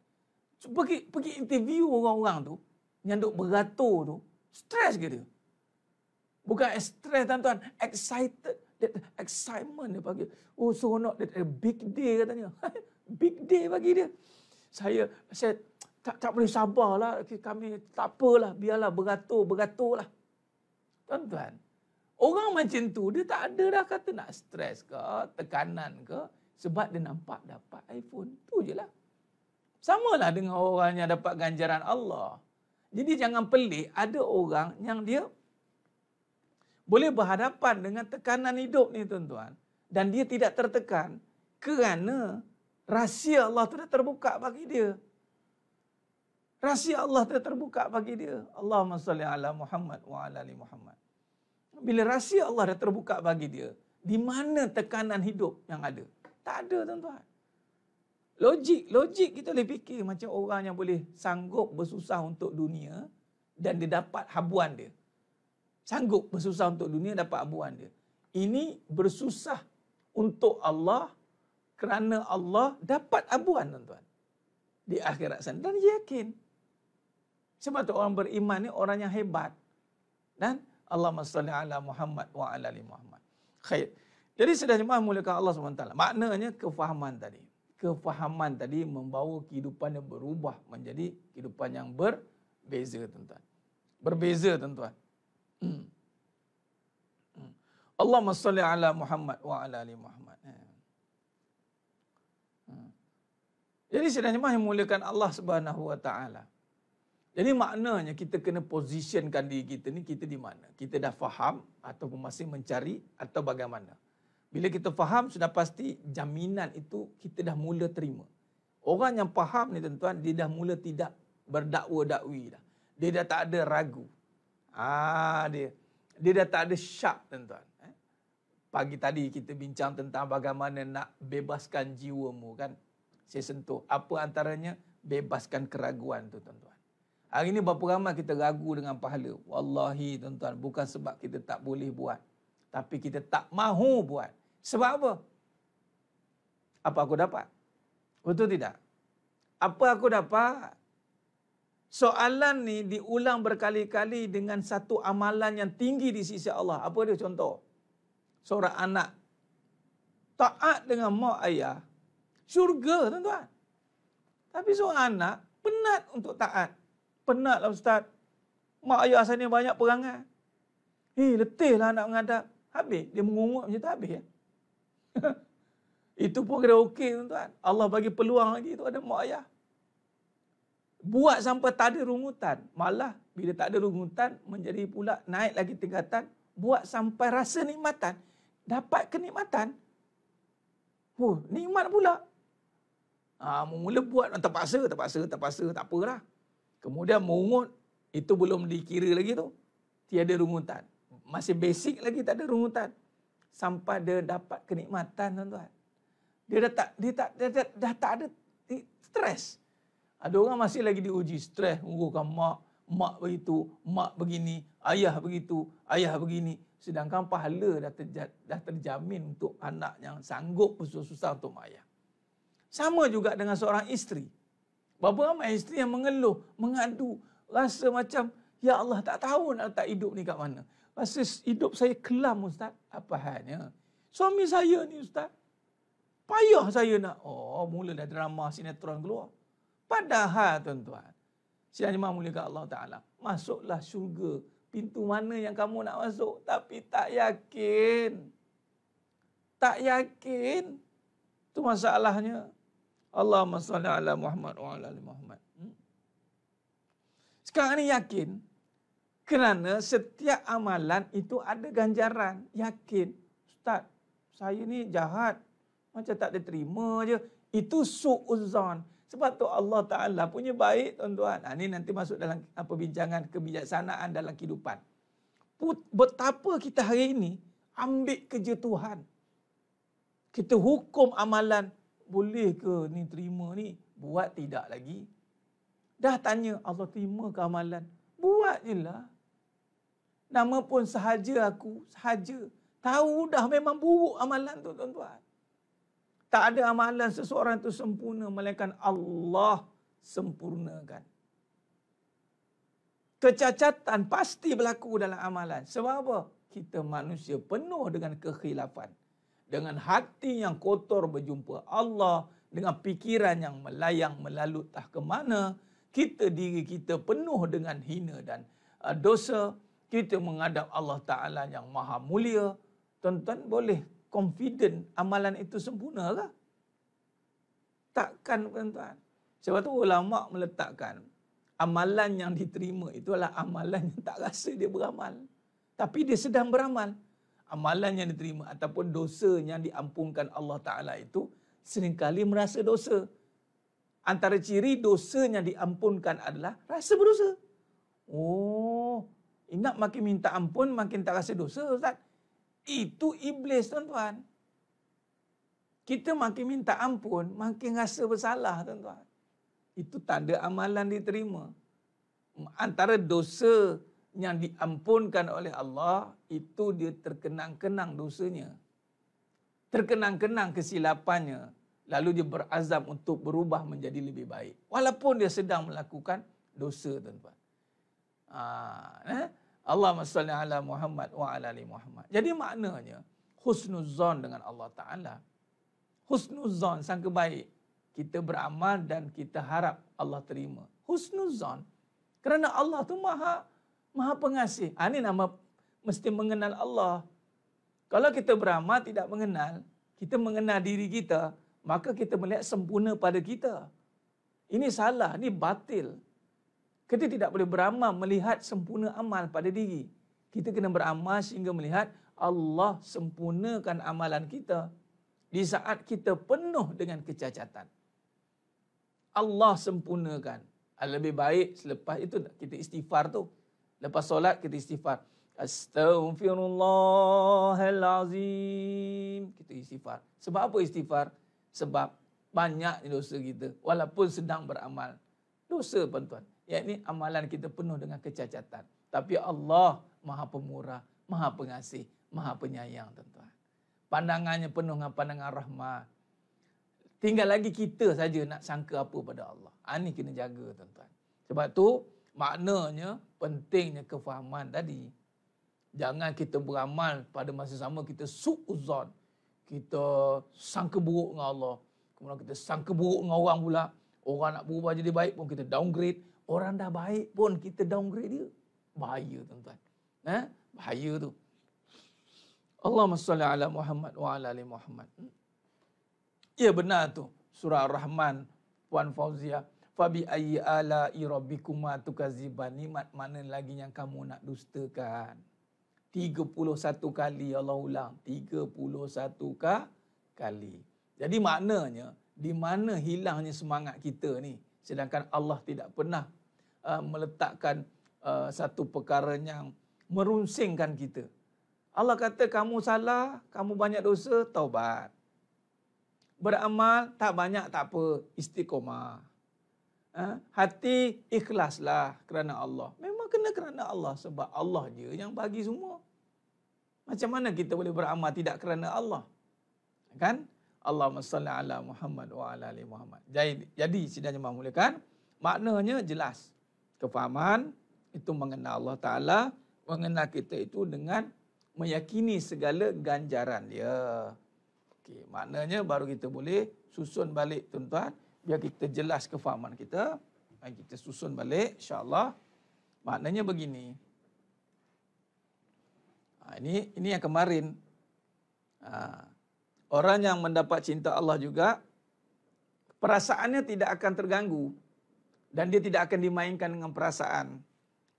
Pergi interview orang-orang tu, yang duk beratur tu, stres ke dia? Bukan stres, tuan-tuan. Excited. That excitement dia panggil. Oh, seronok. That big day katanya. Big day bagi dia. Saya tak boleh sabarlah. Kami tak apalah. Biarlah beratur lah. Tuan-tuan. Orang macam tu, dia tak ada dah kata nak stres ke, tekanan ke, sebab dia nampak dapat iPhone. Tu je lah. Samalah dengan orang yang dapat ganjaran Allah. Jadi jangan pelik, ada orang yang dia boleh berhadapan dengan tekanan hidup ni tuan-tuan. Dan dia tidak tertekan kerana rahsia Allah tu dah terbuka bagi dia. Rahsia Allah tu dah terbuka bagi dia. Allahumma salli ala Muhammad wa ala ali Muhammad. Bila rahsia Allah dah terbuka bagi dia, di mana tekanan hidup yang ada? Tak ada tuan-tuan. Logik kita boleh fikir macam orang yang boleh sanggup bersusah untuk dunia dan dia dapat habuan dia. Sanggup bersusah untuk dunia dapat habuan dia. Ini bersusah untuk Allah kerana Allah dapat habuan tuan-tuan. Di akhirat sana. Dan dia yakin. Sebab tu orang beriman ni orang yang hebat. Dan Allahumma salli ala Muhammad wa ala ali Muhammad. Khair. Jadi sudah jemaah muliakan Allah SWT. Maknanya kefahaman tadi. Kefahaman tadi membawa kehidupan yang berubah menjadi kehidupan yang berbeza tuan-tuan. Berbeza tuan-tuan. Allahumma salli ala Muhammad wa ala ali Muhammad. Jadi sudah jemaah yang muliakan Allah Subhanahu wa taala. Jadi maknanya kita kena positionkan diri kita ni, kita di mana? Kita dah faham ataupun masih mencari atau bagaimana? Bila kita faham, sudah pasti jaminan itu kita dah mula terima. Orang yang faham ni tuan-tuan, dia dah mula tidak berdakwa-dakwi dah. Dia dah tak ada ragu. Dia dah tak ada syak tuan-tuan. Pagi tadi kita bincang tentang bagaimana nak bebaskan jiwamu kan. Saya sentuh. Apa antaranya? Bebaskan keraguan tu tuan-tuan. Hari ini berapa ramai kita ragu dengan pahala. Wallahi tuan-tuan, bukan sebab kita tak boleh buat. Tapi kita tak mahu buat. Sebab apa? Apa aku dapat? Betul tidak? Apa aku dapat? Soalan ni diulang berkali-kali dengan satu amalan yang tinggi di sisi Allah. Apa dia contoh? Seorang anak taat dengan mak ayah, syurga tuan-tuan. Tapi seorang anak penat untuk taat. Penatlah ustaz. Mak ayah saya ni banyak perangai. Letihlah nak menghadap. Habis. Dia mengungut macam tu habis. Ya? Itu pun kira okey tuan-tuan. Allah bagi peluang lagi tu ada mak ayah. Buat sampai tak ada rungutan. Malah bila tak ada rungutan menjadi pula naik lagi tingkatan. Buat sampai rasa nikmatan. Dapat kenikmatan. Nikmat pula. Mula buat terpaksa, tak apalah. Kemudian mengungut, itu belum dikira lagi tu. Tiada rungutan. Masih basic lagi tak ada rungutan. Sampai dia dapat kenikmatan tuan-tuan. Dia dah tak ada stres. Ada orang masih lagi diuji stres. Uruskan mak begitu, mak begini, ayah begitu, ayah begini. Sedangkan pahala dah terjamin untuk anak yang sanggup bersusah untuk mak ayah. Sama juga dengan seorang isteri. Berapa ramai isteri yang mengeluh, mengadu. Rasa macam, ya Allah tak tahu nak letak hidup ni kat mana. Rasa hidup saya kelam ustaz. Apa halnya? Suami saya ni ustaz. Payah saya nak. Mula dah drama sinetron keluar. Padahal tuan-tuan, siapa jemaah muliakan Allah Ta'ala, masuklah syurga. Pintu mana yang kamu nak masuk? Tapi tak yakin. Tak yakin. Itu masalahnya. Allahumma salli ala Muhammad wa ala ali Muhammad. Sekarang ni yakin. Kerana setiap amalan itu ada ganjaran. Yakin. Ustaz, saya ni jahat. Macam tak diterima je. Itu su'uzan. Sebab tu Allah Ta'ala punya baik tuan-tuan. Ini nanti masuk dalam perbincangan kebijaksanaan dalam kehidupan. Betapa kita hari ini ambil kerja Tuhan. Kita hukum amalan. Boleh ke ni terima ni? Buat tidak lagi. Dah tanya Allah terima ke amalan? Buat je lah. Nama pun sahaja aku. Sahaja. Tahu dah memang buruk amalan tu tuan-tuan. Tak ada amalan seseorang itu sempurna. Melainkan Allah sempurnakan. Kecacatan pasti berlaku dalam amalan. Sebab apa? Kita manusia penuh dengan kekhilafan. Dengan hati yang kotor berjumpa Allah, dengan fikiran yang melayang melalut tak ke mana, diri kita penuh dengan hina dan dosa. kita menghadap Allah Ta'ala yang maha mulia, tuan-tuan boleh confident amalan itu sempurna ke? Takkan, tuan-tuan. Sebab tu ulama' meletakkan amalan yang diterima itu adalah amalan yang tak rasa dia beramal, tapi dia sedang beramal. Amalan yang diterima ataupun dosa yang diampunkan Allah Ta'ala itu seringkali merasa dosa. Antara ciri dosa yang diampunkan adalah rasa berdosa. Oh, ingat makin minta ampun makin tak rasa dosa, Ustaz. Itu iblis, tuan-tuan. Kita makin minta ampun makin rasa bersalah, tuan-tuan. Itu tanda amalan diterima. Antara dosa yang diampunkan oleh Allah, itu dia terkenang-kenang dosanya. Terkenang-kenang kesilapannya. Lalu dia berazam untuk berubah menjadi lebih baik. Walaupun dia sedang melakukan dosa, tuan-tuan. Allahumma salli ala Muhammad wa ala ali Muhammad. Jadi maknanya, husnuzan dengan Allah Ta'ala. Husnuzan, sangka baik. Kita beramal dan kita harap Allah terima. Husnuzan. Kerana Allah tu maha pengasih. Ini nama mesti mengenal Allah. Kalau kita beramal tidak mengenal, kita mengenal diri kita, maka kita melihat sempurna pada kita. Ini salah, ini batil. Kita tidak boleh beramal melihat sempurna amal pada diri. Kita kena beramal sehingga melihat Allah sempurnakan amalan kita. Di saat kita penuh dengan kecacatan, Allah sempurnakan. Lebih baik selepas itu kita istighfar tu. Lepas solat kita istighfar. Astaghfirullahalazim. Kita istighfar. Sebab apa istighfar? Sebab banyak dosa kita. Walaupun sedang beramal. Dosa, tuan-tuan. Yakni amalan kita penuh dengan kecacatan. Tapi Allah maha pemurah, maha pengasih, maha penyayang, tuan-tuan. Pandangannya penuh dengan pandangan rahmat. Tinggal lagi kita saja nak sangka apa pada Allah. Ini kena jaga, tuan-tuan. Sebab tu maknanya pentingnya kefahaman tadi. Jangan kita beramal pada masa sama kita su'uzon. Kita sangka buruk dengan Allah. Kemudian kita sangka buruk dengan orang pula. Orang nak berubah jadi baik pun kita downgrade. Orang dah baik pun kita downgrade dia. Bahaya, tuan-tuan. Bahaya tu. Allahumma salli ala Muhammad wa ala ali Muhammad. Ya, benar tu. Surah Ar-Rahman, Puan Fauzia. Fabi ayyi ala'i rabbikuma tukaziban. Nikmat mana lagi yang kamu nak dustakan? 31 kali Allah ulang. 31 kali. Jadi maknanya, di mana hilangnya semangat kita ni. Sedangkan Allah tidak pernah meletakkan satu perkara yang merunsingkan kita. Allah kata kamu salah, kamu banyak dosa, taubat. Beramal tak banyak tak apa, istiqomah. Hati ikhlaslah kerana Allah. Memang kena kerana Allah sebab Allah je yang bagi semua. Macam mana kita boleh beramal tidak kerana Allah? Kan? Allahumma salli ala Muhammad wa ala ali Muhammad. Jadi sidang jemaah muliakan, maknanya jelas. Kefahaman itu mengenal Allah Ta'ala, mengenal kita itu dengan meyakini segala ganjaran dia. Okey, maknanya baru kita boleh susun balik, tuan-tuan, biar kita jelas kefahaman kita. Mari kita susun balik, insya-Allah. Maknanya begini. Ini yang kemarin. Orang yang mendapat cinta Allah juga, perasaannya tidak akan terganggu. Dan dia tidak akan dimainkan dengan perasaan.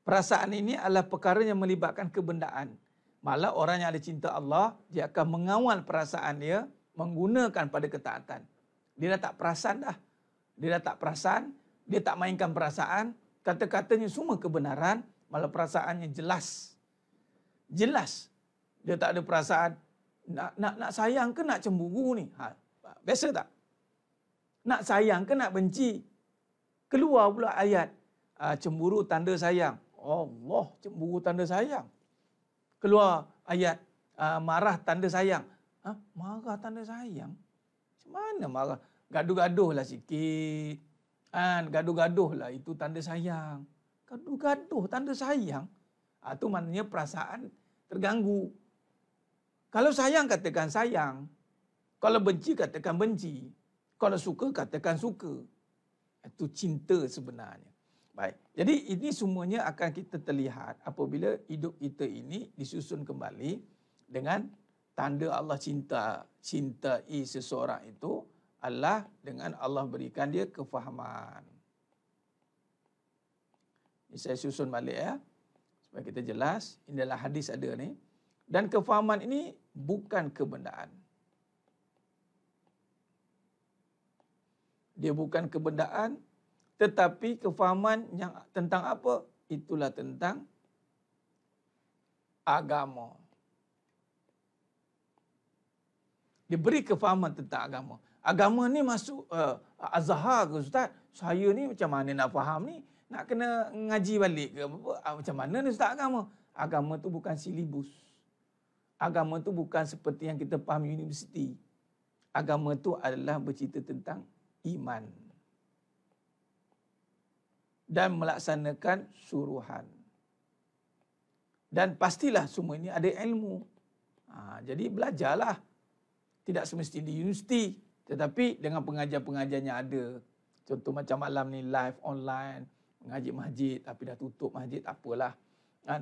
Perasaan ini adalah perkara yang melibatkan kebendaan. Malah orang yang ada cinta Allah, dia akan mengawal perasaan dia, menggunakan pada ketaatan. Dia dah tak perasan dah. Dia dah tak perasan, dia tak mainkan perasaan, kata-katanya semua kebenaran, malah perasaannya jelas. Jelas. Dia tak ada perasaan, nak sayang ke nak cemburu ni? Biasa tak? Nak sayang ke nak benci? Keluar pula ayat, cemburu tanda sayang. Allah, cemburu tanda sayang. Keluar ayat, marah tanda sayang. Marah tanda sayang? Macam mana marah? Gaduh-gaduh lah sikit. Gaduh-gaduh lah itu tanda sayang. Gaduh-gaduh tanda sayang? Itu maknanya perasaan terganggu. Kalau sayang, katakan sayang. Kalau benci, katakan benci. Kalau suka, katakan suka. Itu cinta sebenarnya. Baik. Jadi ini semuanya akan kita terlihat apabila hidup kita ini disusun kembali dengan tanda Allah cintai seseorang itu adalah dengan Allah berikan dia kefahaman. Ini saya susun balik ya, supaya kita jelas. Ini adalah hadis ada ni. Dan kefahaman ini bukan kebendaan. Dia bukan kebendaan, tetapi kefahaman yang tentang apa? Itulah tentang agama. Dia beri kefahaman tentang agama. Agama ni masuk Azhar ke Ustaz? Saya ni macam mana nak faham ni? Nak kena ngaji balik ke apa? Macam mana ni Ustaz agama? Agama tu bukan silibus. Agama tu bukan seperti yang kita faham universiti. Agama tu adalah bercerita tentang iman dan melaksanakan suruhan. Dan pastilah semua ini ada ilmu. Jadi belajarlah. Tidak semestinya di universiti, tetapi dengan pengajar-pengajar yang ada. Contoh macam malam ni live online, mengaji masjid tapi dah tutup masjid, tak apalah. Kan?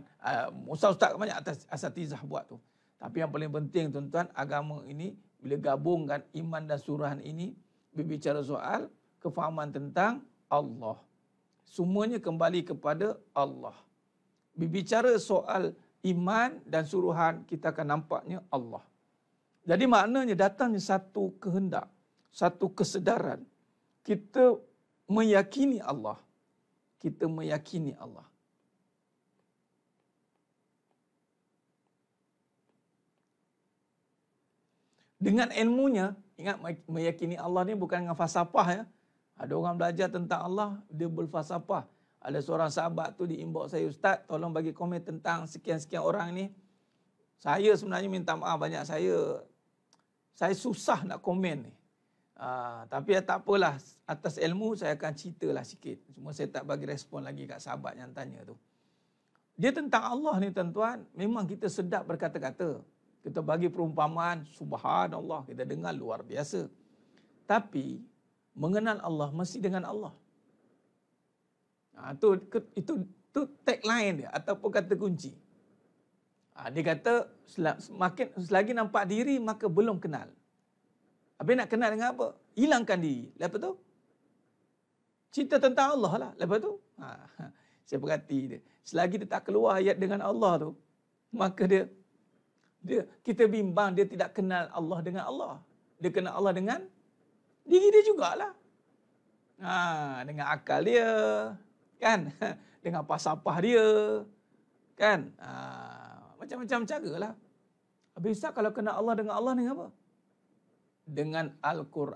Ustaz-ustaz banyak asatizah buat tu. Tapi yang paling penting tuan-tuan, agama ini bila gabungkan iman dan suruhan ini, berbicara soal kefahaman tentang Allah. Semuanya kembali kepada Allah. Berbicara soal iman dan suruhan, kita akan nampaknya Allah. Jadi maknanya datangnya satu kehendak, satu kesedaran. Kita meyakini Allah. Kita meyakini Allah. Dengan ilmunya, ingat meyakini Allah ni bukan dengan falsafah ya. Ada orang belajar tentang Allah, dia berfalsafah. Ada seorang sahabat tu di inbox saya, Ustaz, tolong bagi komen tentang sekian-sekian orang ni. Saya sebenarnya minta maaf banyak, saya susah nak komen ni. Tapi ya tak apalah, atas ilmu saya akan ceritalah sikit. Cuma saya tak bagi respon lagi kat sahabat yang tanya tu. Dia tentang Allah ni tuan-tuan, memang kita sedap berkata-kata. Kita bagi perumpamaan, subhanallah, kita dengar luar biasa. Tapi, mengenal Allah mesti dengan Allah. Itu tagline dia, ataupun kata kunci. Dia kata, selagi nampak diri, maka belum kenal. Habis nak kenal dengan apa? Hilangkan diri. Lepas tu, cerita tentang Allah lah. Lepas tu, saya perhati dia. Selagi dia tak keluar ayat dengan Allah tu, maka kita bimbang dia tidak kenal Allah dengan Allah. Dia kenal Allah dengan diri dia jugalah. Dengan akal dia, kan? Dengan falsafah dia, kan? Macam-macam cara lah. Habis kalau kenal Allah dengan Allah dengan apa? Dengan Al-Quran,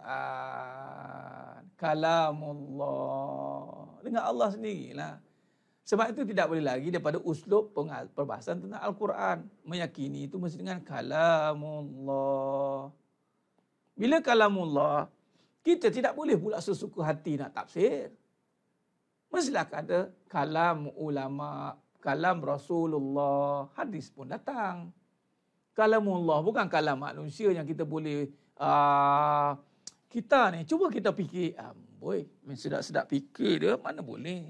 kalamullah, dengan Allah sendirilah. Sebab itu tidak boleh lagi daripada uslub perbahasan tentang Al-Quran. Meyakini itu mesti dengan kalamullah. Bila kalamullah, kita tidak boleh pula sesuka hati nak tafsir. Mestilah kata kalam ulama, kalam Rasulullah, hadis pun datang. Kalamullah bukan kalam manusia yang kita boleh, kita ni, cuba kita fikir, sedap-sedap fikir dia, mana boleh.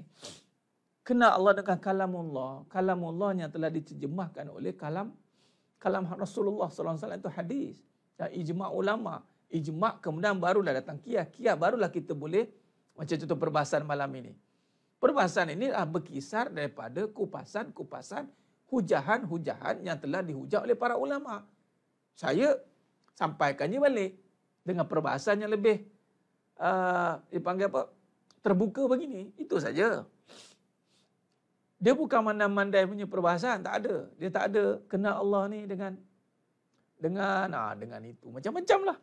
Kenal Allah dengan kalamullah. Kalamullah yang telah diterjemahkan oleh kalam Rasulullah SAW itu hadis. Dan ijma' ulama. Ijma' kemudian barulah datang qiyas. Qiyas barulah kita boleh, macam contoh perbahasan malam ini. Perbahasan ini berkisar daripada kupasan-kupasan, hujahan-hujahan yang telah dihujah oleh para ulama. Saya sampaikannya balik dengan perbahasan yang lebih, dipanggil apa? Terbuka begini. Itu saja. Dia bukan mandai-mandai punya perbahasan, tak ada. Dia tak ada kenal Allah ni dengan itu. Macam-macam lah.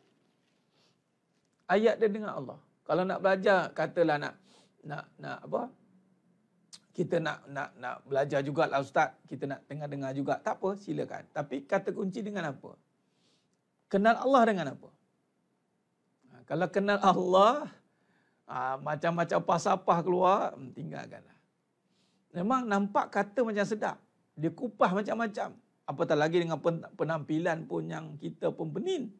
Ayat dia dengan Allah. Kalau nak belajar, katalah nak apa? Kita nak belajar jugalah Ustaz. Kita nak dengar-dengar juga. Tak apa, silakan. Tapi kata kunci dengan apa? Kenal Allah dengan apa? Kalau kenal Allah, macam-macam falsafah keluar, tinggalkanlah. Memang nampak kata macam sedap. Dia kupas macam-macam. Apatah lagi dengan penampilan pun yang kita pun penin.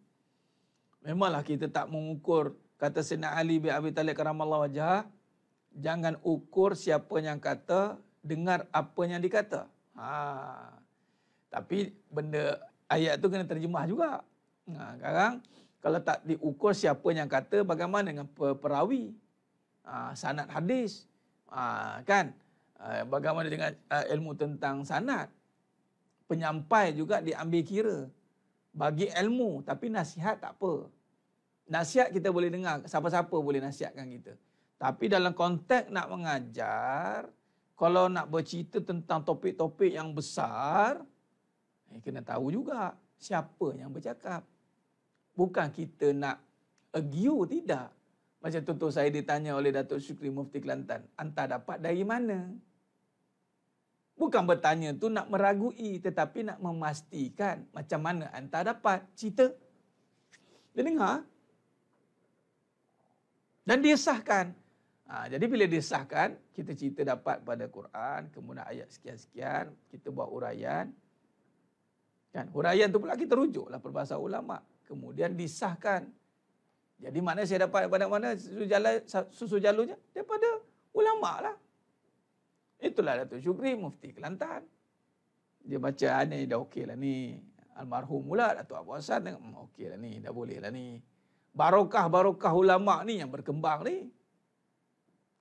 Memanglah kita tak mengukur, kata Sayyidina Ali bin Abi Talib karamallahu wajhah, Jangan ukur siapa yang kata, dengar apa yang dikata. Tapi benda ayat tu kena terjemah juga. Sekarang kalau tak diukur siapa yang kata, bagaimana dengan perawi, sanad hadis, kan? Bagaimana dengan ilmu tentang sanad? Penyampai juga diambil kira. Bagi ilmu, tapi nasihat tak apa. Nasihat kita boleh dengar, siapa-siapa boleh nasihatkan kita. Tapi dalam konteks nak mengajar, kalau nak bercerita tentang topik-topik yang besar, kena tahu juga siapa yang bercakap. Bukan kita nak argue, tidak. Macam contoh saya ditanya oleh Datuk Syukri Mufti Kelantan, "Anta dapat dari mana?" Bukan bertanya tu nak meragui, tetapi nak memastikan macam mana anta dapat cerita. Dia dengar. Dan dia sahkan. Jadi bila dia sahkan, kita cerita dapat pada Quran, kemudian ayat sekian-sekian, kita buat huraian. Kan? Huraian tu pula kita rujuklah perbahasan ulama. Kemudian disahkan. Jadi mana saya dapat daripada mana susu jalurnya? Daripada ulama lah. Itulah Datuk Syukri Mufti Kelantan. Dia baca ni dah okey lah ni. Almarhum pula Datuk Abu Hassan tengok okey lah ni, dah boleh lah ni. Barokah-barokah ulama ni yang berkembang ni.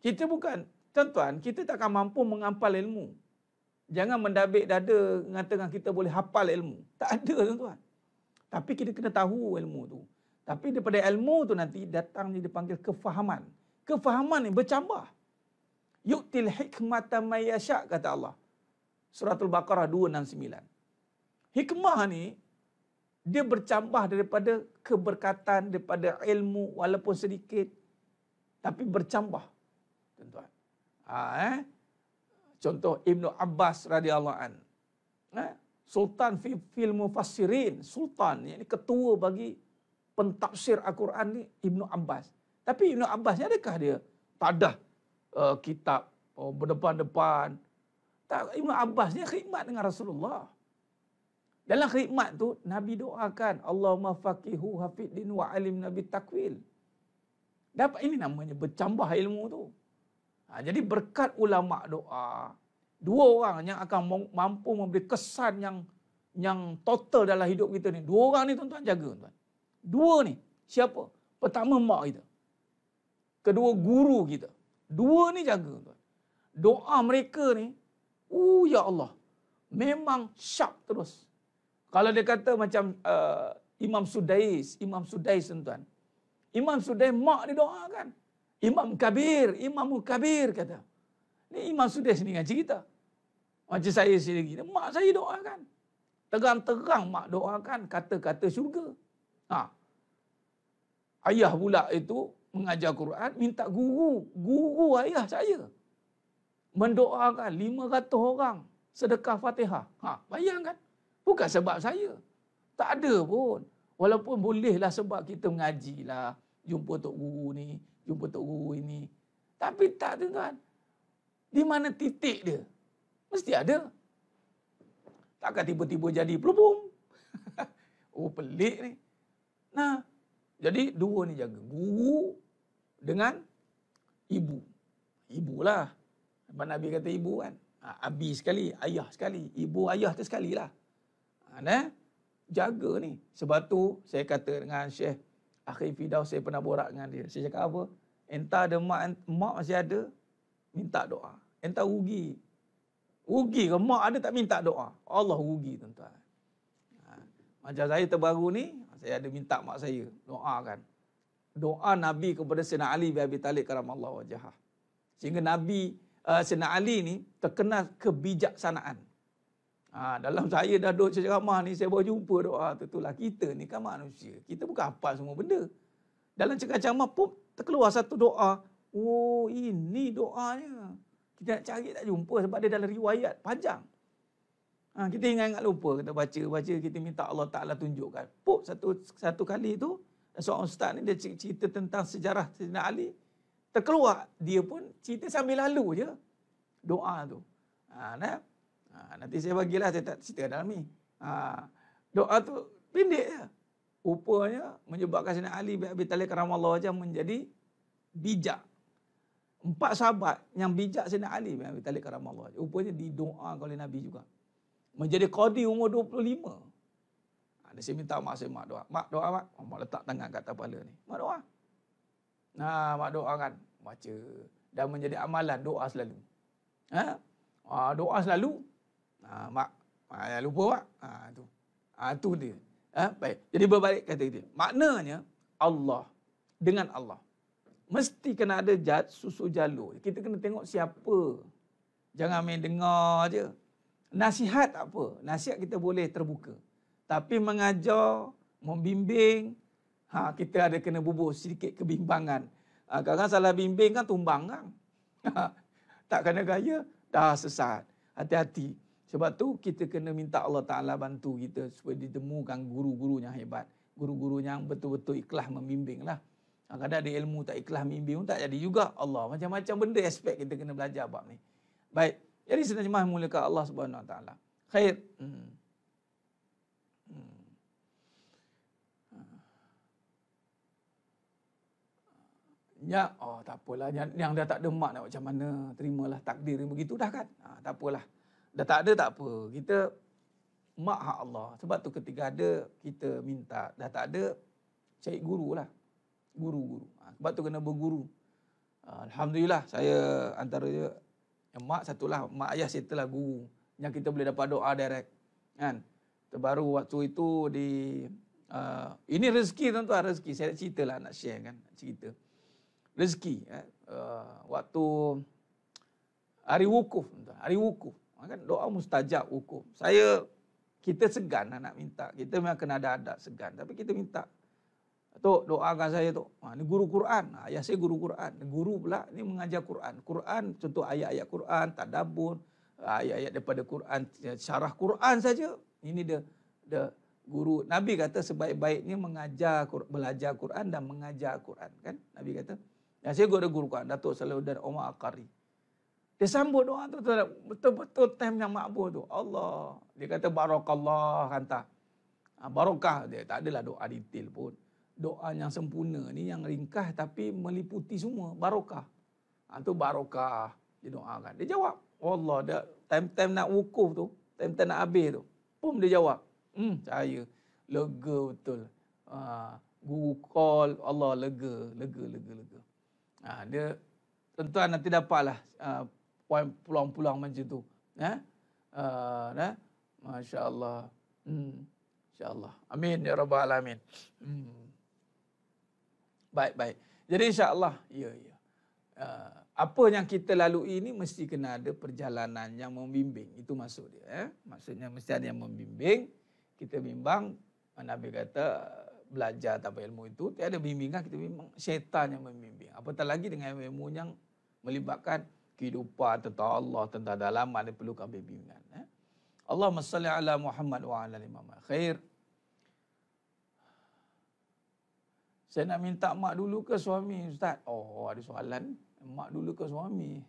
Kita bukan, tuan-tuan, kita takkan mampu mengampal ilmu. Jangan mendabik dada mengatakan kita boleh hafal ilmu. Tak ada, tuan-tuan. Tapi kita kena tahu ilmu tu. Tapi daripada ilmu tu nanti datang ni dipanggil kefahaman. Kefahaman ni bercambah. Yu'til hikmata may yasha, kata Allah. Suratul Baqarah 269. Hikmah ni dia bercambah daripada keberkatan, daripada ilmu walaupun sedikit, tapi bercambah, tuan-tuan. Contoh Ibnu Abbas radhiyallahu an. Sultan fil mufassirin, sultan, yakni ketua bagi pentafsir Al-Quran ni Ibnu Abbas. Tapi Ibnu Abbas ni adakah dia tadah kitab berdepan-depan? Tak, Ibnu Abbas ni khidmat dengan Rasulullah. Dalam khidmat tu Nabi doakan, Allahumma faqihu hafiddin wa alim nabi takwil. Dapat, ini namanya bercambah ilmu tu. Jadi berkat ulama doa, dua orang yang akan mampu memberi kesan yang total dalam hidup kita ni. Dua orang ni tuan-tuan jaga, tuan. Dua ni siapa? Pertama mak kita. Kedua guru kita. Dua ni jaga, tuan. Doa mereka ni, ya Allah, memang sharp terus. Kalau dia kata macam Imam Sudais, tuan-tuan. Imam Sudais mak dia doakan. Imam Kabir kata. Ni Imam Sudais ni ngaji kita. Macam saya sendiri, mak saya doakan. Terang-terang mak doakan kata-kata syurga. Ayah pula itu mengajar Quran, minta guru ayah saya mendoakan 500 orang sedekah Fatihah. Bayangkan. Bukan sebab saya. Tak ada pun. Walaupun bolehlah sebab kita mengajilah, jumpa tok guru ni, jumpa tok guru ini. Tapi tak, tuan-tuan. Di mana titik dia? Mesti ada. Takkan tiba-tiba jadi pelubung. Pelik ni. Nah, jadi dua ni jaga. Guru dengan ibu. Ibulah. Sebab Nabi kata ibu kan. Abi sekali, ayah sekali. Ibu, ayah tu sekali lah. Jaga ni. Sebab tu saya kata dengan Syekh Akhil Firdaus, saya pernah borak dengan dia. Saya cakap apa? Entah ada mak masih ada, minta doa. Entah rugi. Rugi ke mak ada tak minta doa? Allah rugi, tuan-tuan. Macam saya terbaru ni, saya ada minta mak saya doakan. Doa Nabi kepada Sayyidina Ali bin Abi Talib karamallahu wajhah. Sehingga Nabi Sayyidina Ali ni terkenal kebijaksanaan. Dalam saya dah duduk ceramah ni, saya baru jumpa doa tu. Itulah kita ni kan manusia. Kita bukan hafal semua benda. Dalam ceramah pun terkeluar satu doa. Oh, ini doanya. Kita nak cari tak jumpa sebab dia dalam riwayat panjang. Kita ingat lupa, kita baca, kita minta Allah Ta'ala tunjukkan. Satu kali tu, seorang ustaz ni dia cerita tentang sejarah Sayyidina Ali. Terkeluar, dia pun cerita sambil lalu je doa tu. Nanti saya bagilah, saya tak cerita dalam ni. Doa tu pendek je. Rupanya menyebabkan Sayyidina Ali bin Abi Talib karamallahu wajhah menjadi bijak. 4 sahabat yang bijak Sayyidina Ali bin Abi Talib karamallahu wajhahu, rupanya didoakan oleh Nabi juga. Menjadi qadi umur 25. Dia minta mak saya, mak doa. Mak doa mak. Mak letak tangan kat atas kepala ni. Mak doa. Nah, mak doa kan. Baca. Dan menjadi amalan doa selalu. Doa selalu. Mak jangan lupa mak. Tu dia. Baik. Jadi berbalik kata dia. Maknanya Allah dengan Allah. Mesti kena ada susu jalur. Kita kena tengok siapa. Jangan main dengar je. Nasihat tak apa. Nasihat kita boleh terbuka. Tapi mengajar, membimbing, kita ada kena bubuh sedikit kebimbangan. Kadang-kadang salah bimbing kan tumbang kan. Tak kena gaya, dah sesat. Hati-hati. Sebab tu kita kena minta Allah Ta'ala bantu kita supaya ditemukan guru-guru yang hebat. Guru-guru yang betul-betul ikhlas membimbing lah. Kadang-kadang ada ilmu tak ikhlas membimbing tak jadi juga. Allah macam-macam benda aspek kita kena belajar bab ni. Baik. Jadi seterjemah mulakan Allah Subhanahu Wa Ta'ala. Khair. Ya, tak apalah. Yang dah tak ada mak nak macam mana. Terimalah takdir yang begitu dah kan. Tak apalah. Dah tak ada tak apa. Kita mak hak Allah. Sebab tu ketika ada kita minta. Dah tak ada, cari guru lah. Guru-guru. Sebab tu kena berguru. Alhamdulillah saya antara mak satulah, mak ayah saya telah guru. Yang kita boleh dapat doa direct. Kan? Terbaru waktu itu di ini rezeki tuan-tuan, rezeki. Saya nak ceritalah, nak share kan, nak cerita. Rezeki. Waktu hari wukuf, hari wukuf. Kan doa mustajab wukuf. Kita segan nak minta. Kita memang kena ada adab segan. Tapi kita minta. Tok, doakan saya Tok. Ni guru Quran. Ayah saya guru Quran. Guru pula ni mengajar Quran. Quran, contoh ayat-ayat Quran, tadabbur, ayat-ayat daripada Quran, syarah Quran saja. Ini dia guru. Nabi kata sebaik-baiknya belajar Quran dan mengajar Quran. Kan? Nabi kata. Yang saya guru Quran, Datuk Salahuddin Omar Al-Qari. Dia sambut doa tu betul-betul time yang makbul tu. Allah. Dia kata barakallah hantar. Barakah dia. Tak adalah doa detail pun. Doa yang sempurna ni yang ringkas tapi meliputi semua. Barakah. Tu barakah. Dia doakan. Dia jawab. Allah. Time-time nak wukuf tu. Time-time nak habis tu. Pum dia jawab. Saya. Lega betul. Guru call. Allah lega. Lega. Dia tuan-tuan nanti dapatlah poin pulang-pulang macam tu. Masya Allah. Insya Allah. Amin ya Rabbal Alamin. Baik. Jadi insya Allah. Ya. Apa yang kita lalui ini mesti kena ada perjalanan yang membimbing. Itu maksud dia. Maksudnya mesti ada yang membimbing. Kita bimbang. Nabi kata belajar tanpa ilmu itu. Tiada bimbingan, kita bimbang. Syaitan yang membimbing. Apatah lagi dengan ilmu yang melibatkan kehidupan tentang Allah, tentang dalaman, dia perlukan bimbingan. Allahumma salli ala Muhammad wa ala Muhammad. Khair. Saya nak minta mak dulu ke suami, Ustaz? Ada soalan. Mak dulu ke suami?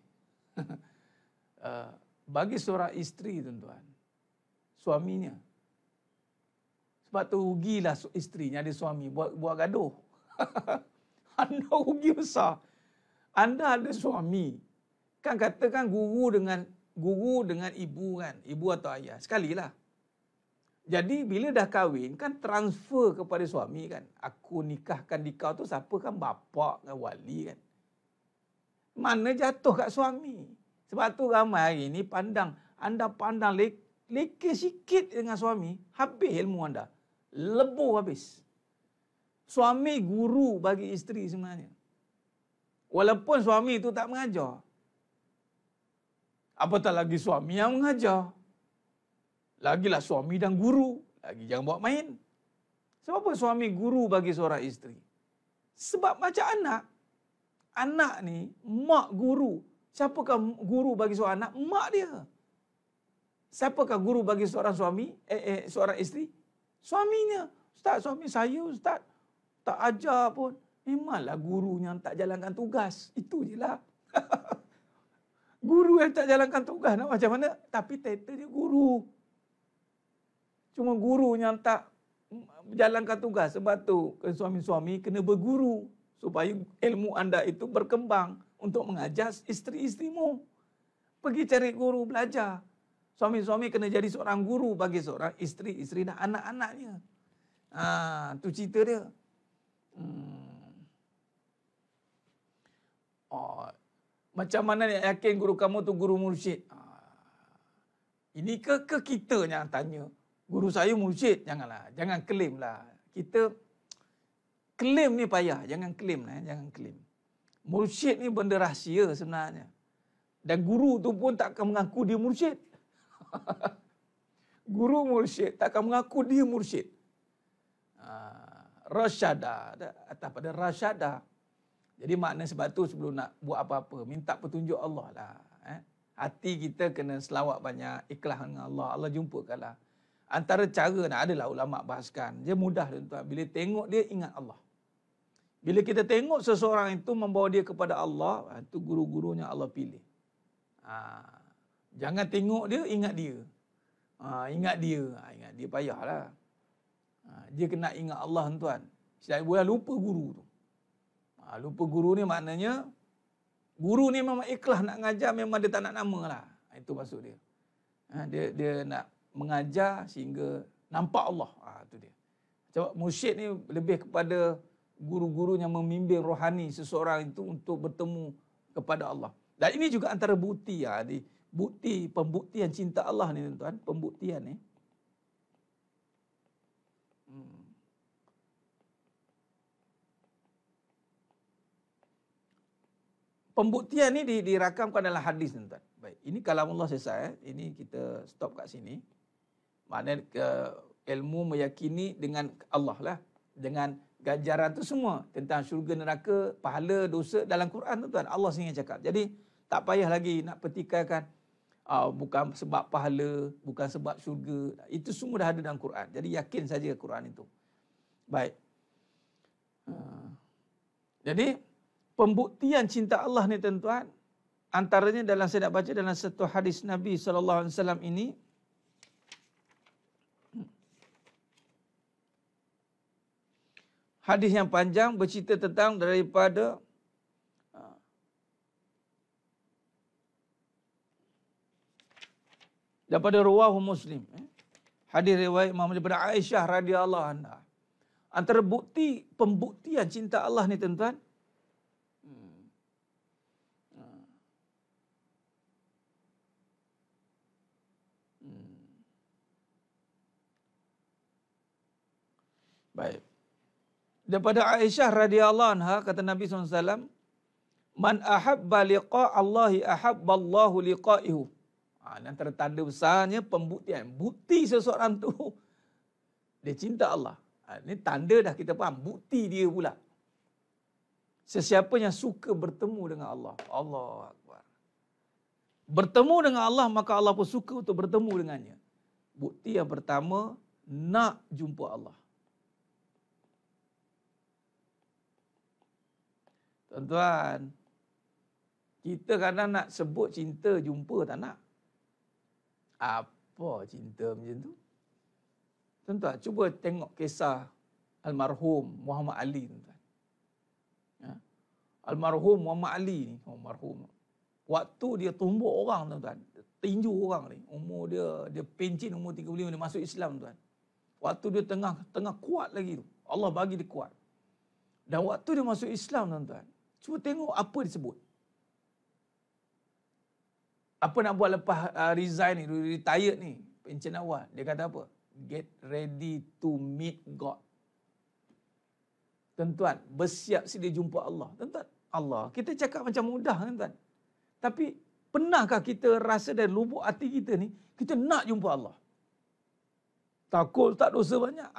Bagi seorang isteri, tuan-tuan, suaminya. Sebab tu rugilah isterinya ada suami buat gaduh. Anda rugi besar. Anda ada suami. Kan katakan guru dengan ibu kan. Ibu atau ayah. Sekalilah. Jadi bila dah kahwin kan transfer kepada suami kan. Aku nikahkan di kau tu siapa kan, bapak kan, wali kan. Mana jatuh kat suami. Sebab tu ramai hari ni anda pandang leka sikit dengan suami, habis ilmu anda. Lebur habis. Suami guru bagi isteri sebenarnya. Walaupun suami itu tak mengajar. Apatah lagi suami yang mengajar. Lagilah suami dan guru. Lagi jangan buat main. Sebab apa suami guru bagi seorang isteri? Sebab macam anak. Anak ni, mak guru. Siapakah guru bagi seorang anak? Mak dia. Siapakah guru bagi seorang suami? Seorang isteri? Suaminya. Ustaz, suami saya, Ustaz, tak ajar pun. Memanglah guru yang tak jalankan tugas. Itu je lah. Guru yang tak jalankan tugas nak macam mana? Tapi title dia guru. Cuma guru yang tak jalankan tugas. Sebab tu suami-suami kena berguru supaya ilmu anda itu berkembang. untuk mengajar isteri-isterimu. Pergi cari guru belajar. Suami-suami kena jadi seorang guru bagi seorang isteri dan anak-anaknya. Tu cerita dia. Macam mana nak yakin guru kamu tu guru mursyid? Ini ke kita yang tanya. Guru saya mursyid. Janganlah. Jangan claim lah. Kita claim ni payah. Jangan claim lah. Jangan claim. Mursyid ni benda rahsia sebenarnya. Dan guru tu pun tak akan mengaku dia mursyid. Guru mursyid tak akan mengaku dia mursyid. Rasyada. Atas pada rasyada. Jadi makna sebab tu sebelum nak buat apa-apa, minta petunjuk Allah lah. Hati kita kena selawat banyak, ikhlas dengan Allah. Allah jumpakanlah. Antara cara, adalah ulama' bahaskan. Dia mudah tuan-tuan. Bila tengok dia, ingat Allah. Bila kita tengok seseorang itu membawa dia kepada Allah, itu guru-gurunya Allah pilih. Jangan tengok dia, ingat dia. Ingat dia. Ingat dia payahlah. Dia kena ingat Allah tuan. Saya boleh lupa guru tu. Lupa guru ni maknanya, guru ni memang ikhlas nak ngajar, memang dia tak nak nama lah. Itu maksud dia. Dia nak mengajar sehingga nampak Allah. Itu dia. Sebab mursyid ni lebih kepada guru-guru yang membimbing rohani seseorang itu untuk bertemu kepada Allah. Dan ini juga antara bukti pembuktian cinta Allah ni tuan-tuan, pembuktian ni. Pembuktian ni dirakamkan dalam hadis tuan-tuan. Baik, ini kalam Allah selesai. Ini kita stop kat sini. Maknanya ilmu meyakini dengan Allah lah. Dengan ganjaran tu semua tentang syurga neraka, pahala, dosa dalam Quran tuan-tuan. Allah sendiri cakap. Jadi tak payah lagi nak petikaikan bukan sebab pahala, bukan sebab syurga. Itu semua dah ada dalam Quran. Jadi yakin saja Quran itu. Baik. Jadi pembuktian cinta Allah ni tuan-tuan, antaranya dalam saya nak baca dalam satu hadis Nabi SAW ini. Hadis yang panjang bercerita tentang daripada rawahu Muslim. Hadis riwayat Imam daripada Aisyah radhiyallahu anha. Antara pembuktian cinta Allah ni tuan-tuan, baik. Daripada Aisyah radhiyallahu anha kata Nabi SAW, man ahabba liqa Allahi ahabballahu liqa'ihu. Antara tanda besarnya pembuktian. Bukti seseorang tu dia cinta Allah. Ini tanda dah kita faham. Bukti dia pula. Sesiapa yang suka bertemu dengan Allah. Allahu Akbar. Bertemu dengan Allah, maka Allah pun suka untuk bertemu dengannya. Bukti yang pertama, nak jumpa Allah. Tuan-tuan, kita kadang nak sebut cinta jumpa tak nak. Apa cinta macam tu? Tuan-tuan, cuba tengok kisah almarhum Muhammad Ali. Tuan-tuan. Almarhum Muhammad Ali ni, almarhum. Waktu dia tumbuk orang, tuan-tuan. Tinju orang ni. Umur dia pencin umur 35, dia masuk Islam, tuan. Waktu dia tengah kuat lagi tu. Allah bagi dia kuat. Dan waktu dia masuk Islam, tuan-tuan, cuba tengok apa disebut. Apa nak buat lepas resign ni, retired ni, pencen awal. Dia kata apa? Get ready to meet God. Tuan-tuan, bersiap sedia jumpa Allah. Tuan-tuan, Allah, kita cakap macam mudah, tuan-tuan. Tapi, pernahkah kita rasa dari lubuk hati kita ni, kita nak jumpa Allah? Takut tak dosa banyak?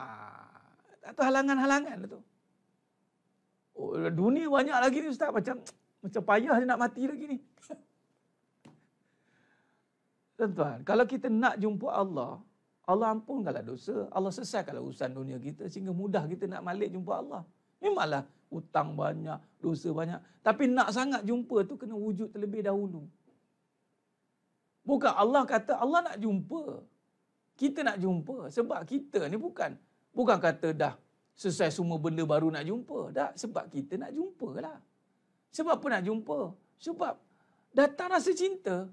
Tak tahu halangan-halangan tu. Oh, dunia banyak lagi ni Ustaz, macam payah dia nak mati lagi ni. Tuan-tuan, kalau kita nak jumpa Allah, Allah ampunkanlah dosa, Allah selesaikanlah urusan dunia kita sehingga mudah kita nak balik jumpa Allah. Memanglah hutang banyak, dosa banyak, tapi nak sangat jumpa tu kena wujud terlebih dahulu. Bukan Allah kata Allah nak jumpa. Kita nak jumpa sebab kita ni bukan kata dah selesai semua benda baru nak jumpa. Tak, sebab kita nak jumpa lah. Sebab apa nak jumpa? Sebab datang rasa cinta.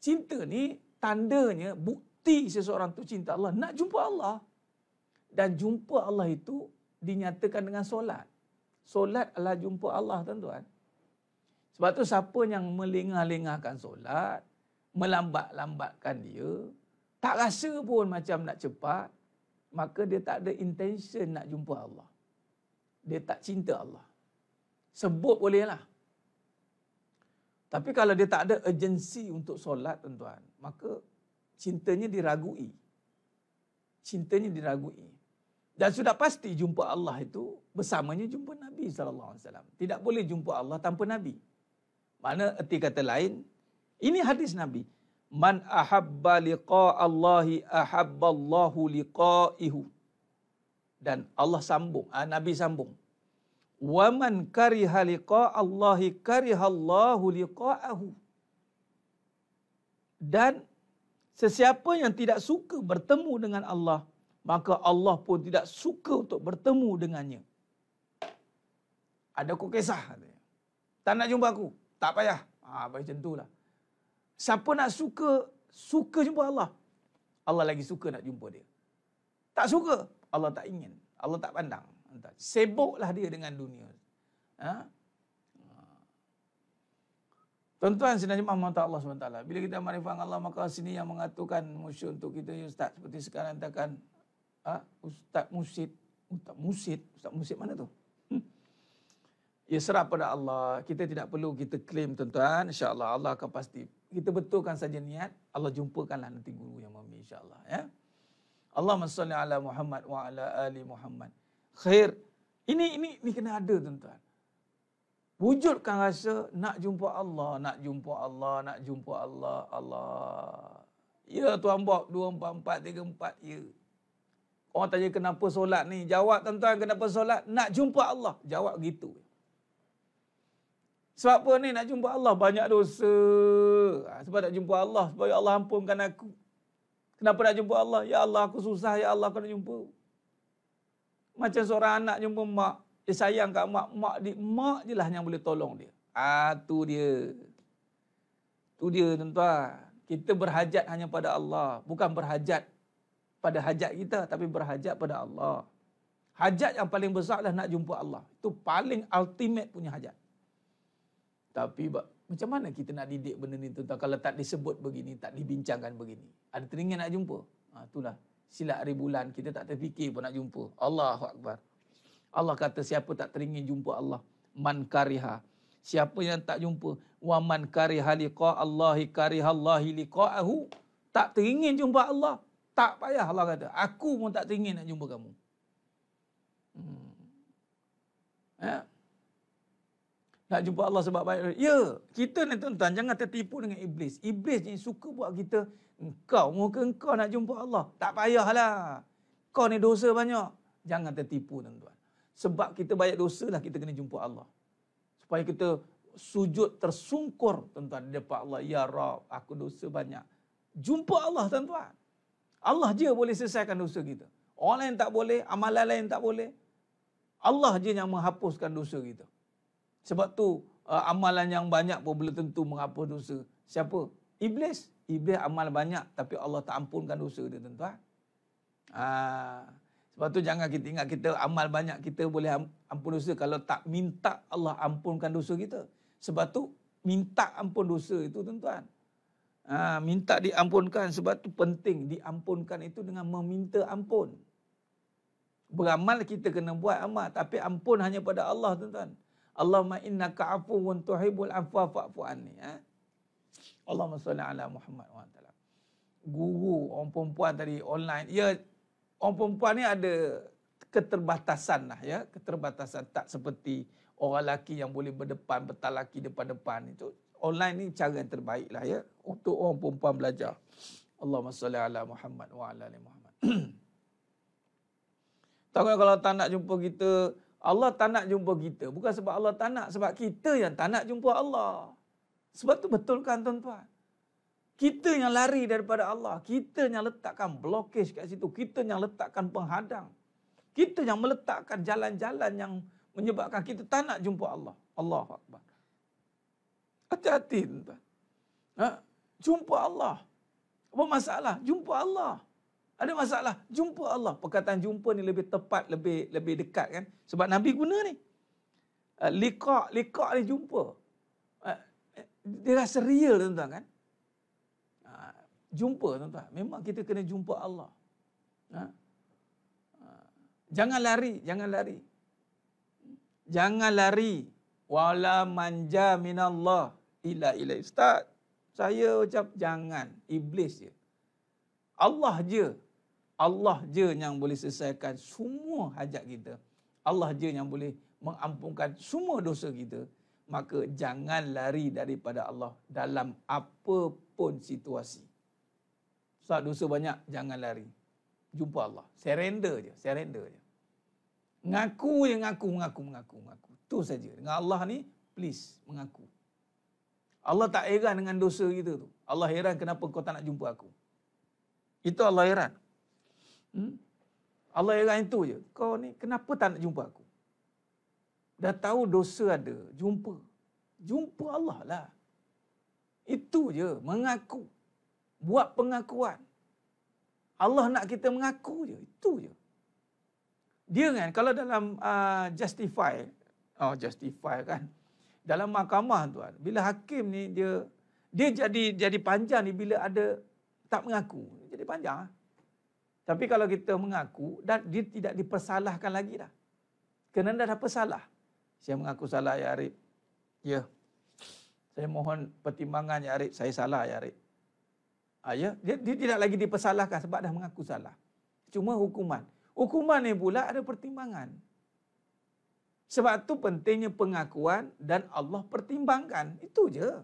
Cinta ni tandanya, bukti seseorang tu cinta Allah, nak jumpa Allah. Dan jumpa Allah itu dinyatakan dengan solat. Solat adalah jumpa Allah, tuan-tuan. Sebab tu siapa yang melengah-lengahkan solat, melambat-lambatkan dia, tak rasa pun macam nak cepat, maka dia tak ada intention nak jumpa Allah. Dia tak cinta Allah. Sebut bolehlah. Tapi kalau dia tak ada urgensi untuk solat, tuan-tuan, maka cintanya diragui. Cintanya diragui. Dan sudah pasti jumpa Allah itu bersamanya jumpa Nabi SAW. Tidak boleh jumpa Allah tanpa Nabi. Mana erti kata lain, ini hadis Nabi. Man ahabba liqa Allahi ahabballahu liqa'ihu. Dan Allah sambung, Nabi sambung. Wa man kariha liqa Allahi karihallahu liqa'ahu. Dan sesiapa yang tidak suka bertemu dengan Allah, maka Allah pun tidak suka untuk bertemu dengannya. Ada kau kisah katanya. Tak nak jumpa aku? Tak payah. Macam itulah. Siapa nak suka jumpa Allah, Allah lagi suka nak jumpa dia. Tak suka, Allah tak ingin. Allah tak pandang. Sibuklah dia dengan dunia. Tuan-tuan, sebenarnya mata Allah SWT. Bila kita makrifat Allah, maka sini yang mengaturkan musyuk untuk kita, ya Ustaz. Seperti sekarang katakan, Ustaz Musid mana tu? Ya, serah pada Allah. Kita tidak perlu kita claim, tuan-tuan. InsyaAllah Allah akan pasti. Kita betulkan saja niat, Allah jumpakanlah nanti guru yang membimbing, insyaAllah. Ya? Allahumma salli ala Muhammad wa ala ali Muhammad. Khair. Ini kena ada, tuan-tuan. Wujudkan rasa nak jumpa Allah, nak jumpa Allah, nak jumpa Allah. Allah. Ya, Tuan Bob, 2, 4, 4, 3, 4. Ya. Orang tanya kenapa solat ni? Jawab, tuan-tuan, kenapa solat? Nak jumpa Allah. Jawab gitu. Sebab apa ni nak jumpa Allah? Banyak dosa. Sebab nak jumpa Allah, supaya Allah ampunkan aku. Kenapa nak jumpa Allah? Ya Allah, aku susah. Ya Allah, aku nak jumpa. Macam seorang anak jumpa mak. Dia sayang kat mak. Mak je lah yang boleh tolong dia. Tu dia. Tu dia, tuan-tuan. Kita berhajat hanya pada Allah. Bukan berhajat pada hajat kita, tapi berhajat pada Allah. Hajat yang paling besar adalah nak jumpa Allah. Itu paling ultimate punya hajat. Tapi macam mana kita nak didik benda ni, tuan-tuan, kalau tak disebut begini, tak dibincangkan begini? Ada teringin nak jumpa? Itulah. Silat hari bulan, kita tak terfikir pun nak jumpa. Allahu Akbar. Allah kata siapa tak teringin jumpa Allah, man kariha. Siapa yang tak jumpa, wa man kariha liqa Allahi karihallahi liqa'ahu. Tak teringin jumpa Allah, tak payah, Allah kata. Aku pun tak teringin nak jumpa kamu. Nak jumpa Allah sebab baik. Ya, kita ni, tuan-tuan, jangan tertipu dengan iblis. Iblis ni suka buat kita, muka engkau nak jumpa Allah. Tak payahlah. Kau ni dosa banyak. Jangan tertipu, tuan-tuan. Sebab kita banyak dosa lah, kita kena jumpa Allah. Supaya kita sujud tersungkur, tuan-tuan, di depan Allah. Ya Rab, aku dosa banyak. Jumpa Allah, tuan-tuan. Allah je boleh selesaikan dosa kita. Orang lain tak boleh, amalan lain tak boleh. Allah je yang menghapuskan dosa kita. Sebab tu amalan yang banyak pun belum tentu menghapus dosa. Siapa? Iblis. Iblis amal banyak tapi Allah tak ampunkan dosa dia, tuan-tuan. Sebab tu jangan kita ingat kita amal banyak kita boleh ampun dosa kalau tak minta Allah ampunkan dosa kita. Sebab tu minta ampun dosa itu, tuan-tuan. Minta diampunkan, sebab tu penting diampunkan itu dengan meminta ampun. Beramal kita kena buat amal, tapi ampun hanya pada Allah, tuan-tuan. Allahumma innaka afuwun tuhibbul afwa fa'fu anni. Allahumma salli ala Muhammad wa ta'ala. Guru orang perempuan tadi online. Ya, orang perempuan ni ada keterbatasan lah, ya. Keterbatasan, tak seperti orang lelaki yang boleh bertalaki depan-depan. Itu online ni cara yang terbaik lah, ya, untuk orang perempuan belajar. Allahumma salli ala Muhammad wa ala ali Muhammad. Tahu kalau tak nak jumpa kita, Allah tak nak jumpa kita. Bukan sebab Allah tak nak, sebab kita yang tak nak jumpa Allah. Sebab tu betulkan, tuan-tuan. Kita yang lari daripada Allah. Kita yang letakkan blokage kat situ. Kita yang letakkan penghadang. Kita yang meletakkan jalan-jalan yang menyebabkan kita tak nak jumpa Allah. Allahu Akbar. Hati-hati tuan. Jumpa Allah. Apa masalah? Jumpa Allah. Ada masalah? Jumpa Allah. Perkataan jumpa ni lebih tepat, lebih dekat kan? Sebab Nabi guna ni. Liqa' ni jumpa. Dia rasa real tuan-tuan kan? Jumpa tuan-tuan. Memang kita kena jumpa Allah. Jangan lari. Jangan lari. Wala manja minallah illa ilai. Ustaz, saya ucap jangan. Iblis je. Allah je yang boleh selesaikan semua hajat kita. Allah je yang boleh mengampunkan semua dosa kita. Maka jangan lari daripada Allah dalam apapun situasi. Ustaz, dosa banyak, jangan lari. Jumpa Allah. Surrender je. Ngaku. Itu saja. Dengan Allah ni, please, mengaku. Allah tak heran dengan dosa kita tu. Allah heran kenapa kau tak nak jumpa aku. Itu Allah heran. Allah heran itu je. Kau ni kenapa tak nak jumpa aku? Dah tahu dosa ada, jumpa. Jumpa Allah lah. Itu je, mengaku. Buat pengakuan. Allah nak kita mengaku je, itu je. Dia kan, kalau dalam justify kan. Dalam mahkamah tuan, bila hakim ni dia jadi panjang ni bila ada tak mengaku. Jadi panjang. Tapi kalau kita mengaku, dan dia tidak dipersalahkan lagi dah. Kerana dah bersalah. Saya mengaku salah ya Arif. Ya. Saya mohon pertimbangan ya Arif. Saya salah ya Arif. Ya. Dia tidak lagi dipersalahkan sebab dah mengaku salah. Cuma hukuman. Hukuman ni pula ada pertimbangan. Sebab tu pentingnya pengakuan dan Allah pertimbangkan. Itu je.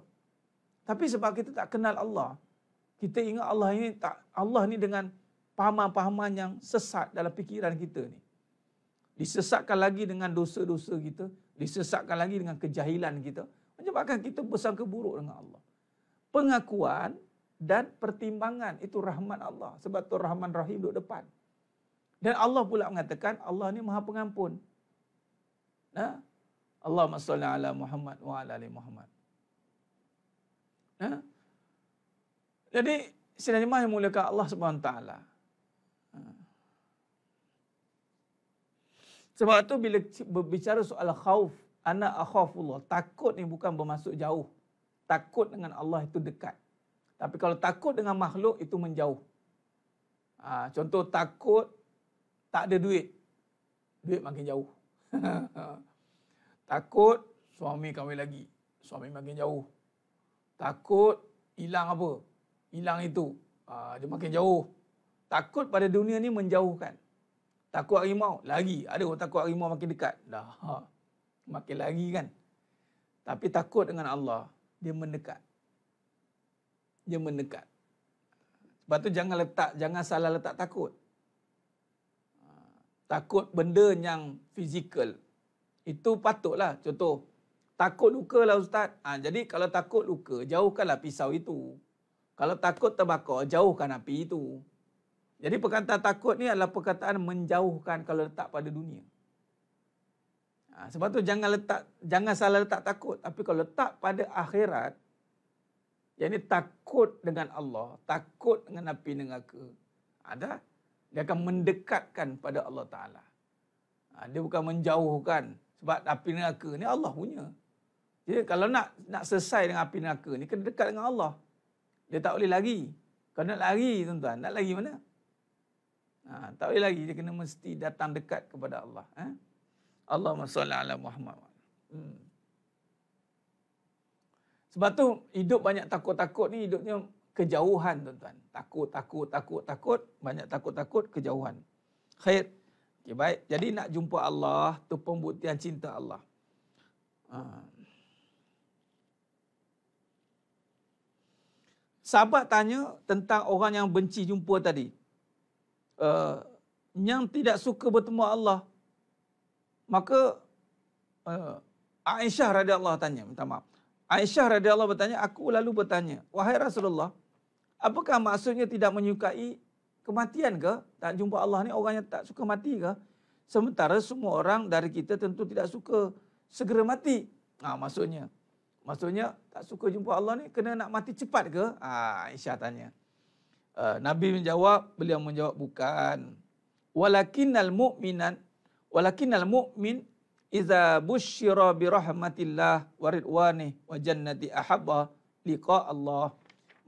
Tapi sebab kita tak kenal Allah, kita ingat Allah ni dengan pahaman-pahaman yang sesat dalam fikiran kita ni. Disesatkan lagi dengan dosa-dosa kita, disesatkan lagi dengan kejahilan kita, menyebabkan kita bersangka buruk dengan Allah. Pengakuan dan pertimbangan itu rahmat Allah. Sebab tu Rahman Rahim duduk depan. Dan Allah pula mengatakan Allah ni Maha Pengampun. Allahumma salli ala Muhammad wa ala ali Muhammad. Jadi sidang jemaah yang muliakan Allah Subhanahu taala. Sebab tu bila berbicara soal khauf, ana akhafullah, takut ni bukan bermaksud jauh. Takut dengan Allah itu dekat. Tapi kalau takut dengan makhluk itu menjauh. Contoh takut tak ada duit. Duit makin jauh. Takut suami kahwin lagi. Suami makin jauh. Takut hilang apa? Hilang itu. Dia makin jauh. Takut pada dunia ni menjauhkan. Takut harimau. Lagi. Ada orang takut harimau makin dekat. Dah. Makin lagi kan. Tapi takut dengan Allah. Dia mendekat. Dia mendekat. Sebab tu jangan salah letak takut. Takut benda yang fizikal. Itu patutlah. Contoh, takut luka lah Ustaz. Jadi kalau takut luka, jauhkanlah pisau itu. Kalau takut terbakar, jauhkan api itu. Jadi perkataan takut ni adalah perkataan menjauhkan kalau letak pada dunia. Sebab tu jangan salah letak takut. Tapi kalau letak pada akhirat, yang ini takut dengan Allah, takut dengan api neraka. Dia akan mendekatkan pada Allah Ta'ala. Dia bukan menjauhkan. Sebab api neraka ni Allah punya. Jadi kalau nak selesai dengan api neraka ni, kena dekat dengan Allah. Dia tak boleh lari. Kalau nak lari tuan-tuan, nak lari mana? Tak boleh lari. Dia kena mesti datang dekat kepada Allah. Allahumma salli ala Muhammad. Sebab tu hidup banyak takut-takut ni hidupnya kejauhan tuan-tuan. Takut. Banyak takut-takut, kejauhan. Khair. Okay, baik. Jadi nak jumpa Allah, tu pembuktian cinta Allah. Sahabat tanya tentang orang yang benci jumpa tadi. Yang tidak suka bertemu Allah. Maka Aisyah radhiyallahu tanya, minta maaf. Aisyah radhiyallahu bertanya, aku lalu bertanya, wahai Rasulullah, apakah maksudnya tidak menyukai kematian ke? Tak jumpa Allah ni orang yang tak suka mati ke? Sementara semua orang dari kita tentu tidak suka segera mati. Maksudnya Maksudnya tak suka jumpa Allah ni kena nak mati cepat ke? Aisyah tanya. Nabi beliau menjawab bukan. Walakinnal mu'min iza busyira bi rahmatillah wa ridwanih wa jannati ahabba liqa Allah.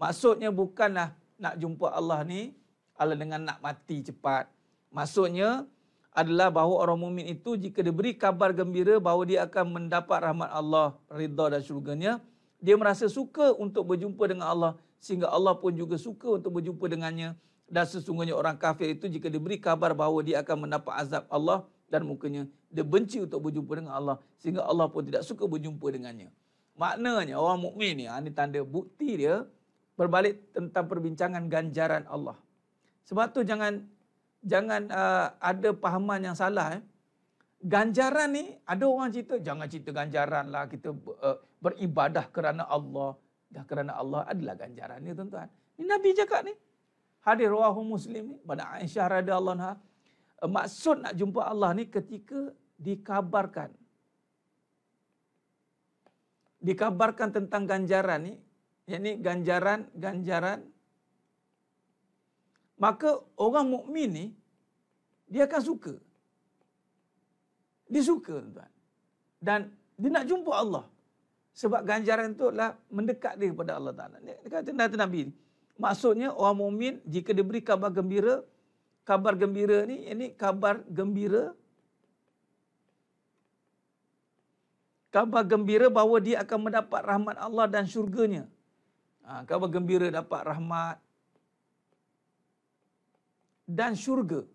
Maksudnya bukanlah nak jumpa Allah ni ala dengan nak mati cepat. Maksudnya adalah bahawa orang mukmin itu jika diberi kabar gembira bahawa dia akan mendapat rahmat Allah, ridha dan syurganya, dia merasa suka untuk berjumpa dengan Allah sehingga Allah pun juga suka untuk berjumpa dengannya. Dan sesungguhnya orang kafir itu jika diberi kabar bahawa dia akan mendapat azab Allah dan mukanya, dia benci untuk berjumpa dengan Allah sehingga Allah pun tidak suka berjumpa dengannya. Maknanya orang mukmin ni, ini tanda bukti dia berbalik tentang perbincangan ganjaran Allah. Sebab tu jangan ada pahaman yang salah. Ganjaran ni, ada orang cerita, jangan cerita ganjaran lah, kita beribadah kerana Allah. Dah kerana Allah adalah ganjaran ni tuan-tuan. Ni Nabi cakap ni. Hadis riwayat Muslim ni pada Aisyah radhiyallahu anha. Maksud nak jumpa Allah ni ketika dikabarkan tentang ganjaran ni, yakni ganjaran, maka orang mukmin ni dia akan suka. Dia suka tuan-tuan. Dan dia nak jumpa Allah. Sebab ganjaran itu adalah mendekat dia kepada Allah Ta'ala. Dia kata Nabi ni. Maksudnya orang mukmin jika diberi kabar gembira ni, ini kabar gembira bahawa dia akan mendapat rahmat Allah dan syurganya. Kabar gembira dapat rahmat dan syurga.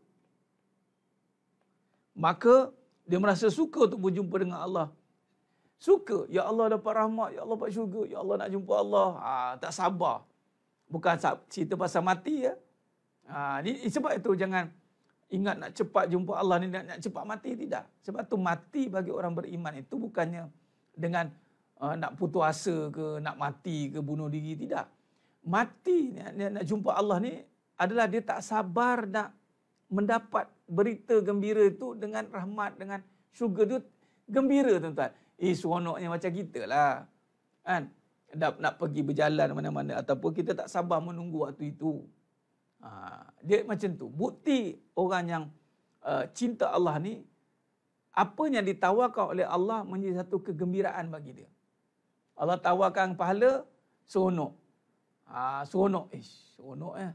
Maka dia merasa suka untuk berjumpa dengan Allah. Suka, ya Allah dapat rahmat, ya Allah dapat syurga, ya Allah nak jumpa Allah. Tak sabar. Bukan cerita pasal mati ya. Sebab itu jangan ingat nak cepat jumpa Allah ni, nak cepat mati, tidak. Sebab tu mati bagi orang beriman itu bukannya dengan nak putus asa ke, nak mati ke, bunuh diri, tidak. Mati nak jumpa Allah ni adalah dia tak sabar nak mendapat berita gembira itu dengan rahmat, dengan syurga tu gembira tuan-tuan. Seronoknya macam kita lah. Kan? Nak pergi berjalan mana-mana ataupun kita tak sabar menunggu waktu itu. Dia macam tu. Bukti orang yang cinta Allah ni, apa yang ditawarkan oleh Allah menjadi satu kegembiraan bagi dia. Allah tawarkan pahala, seronok. Seronok. Seronok ya.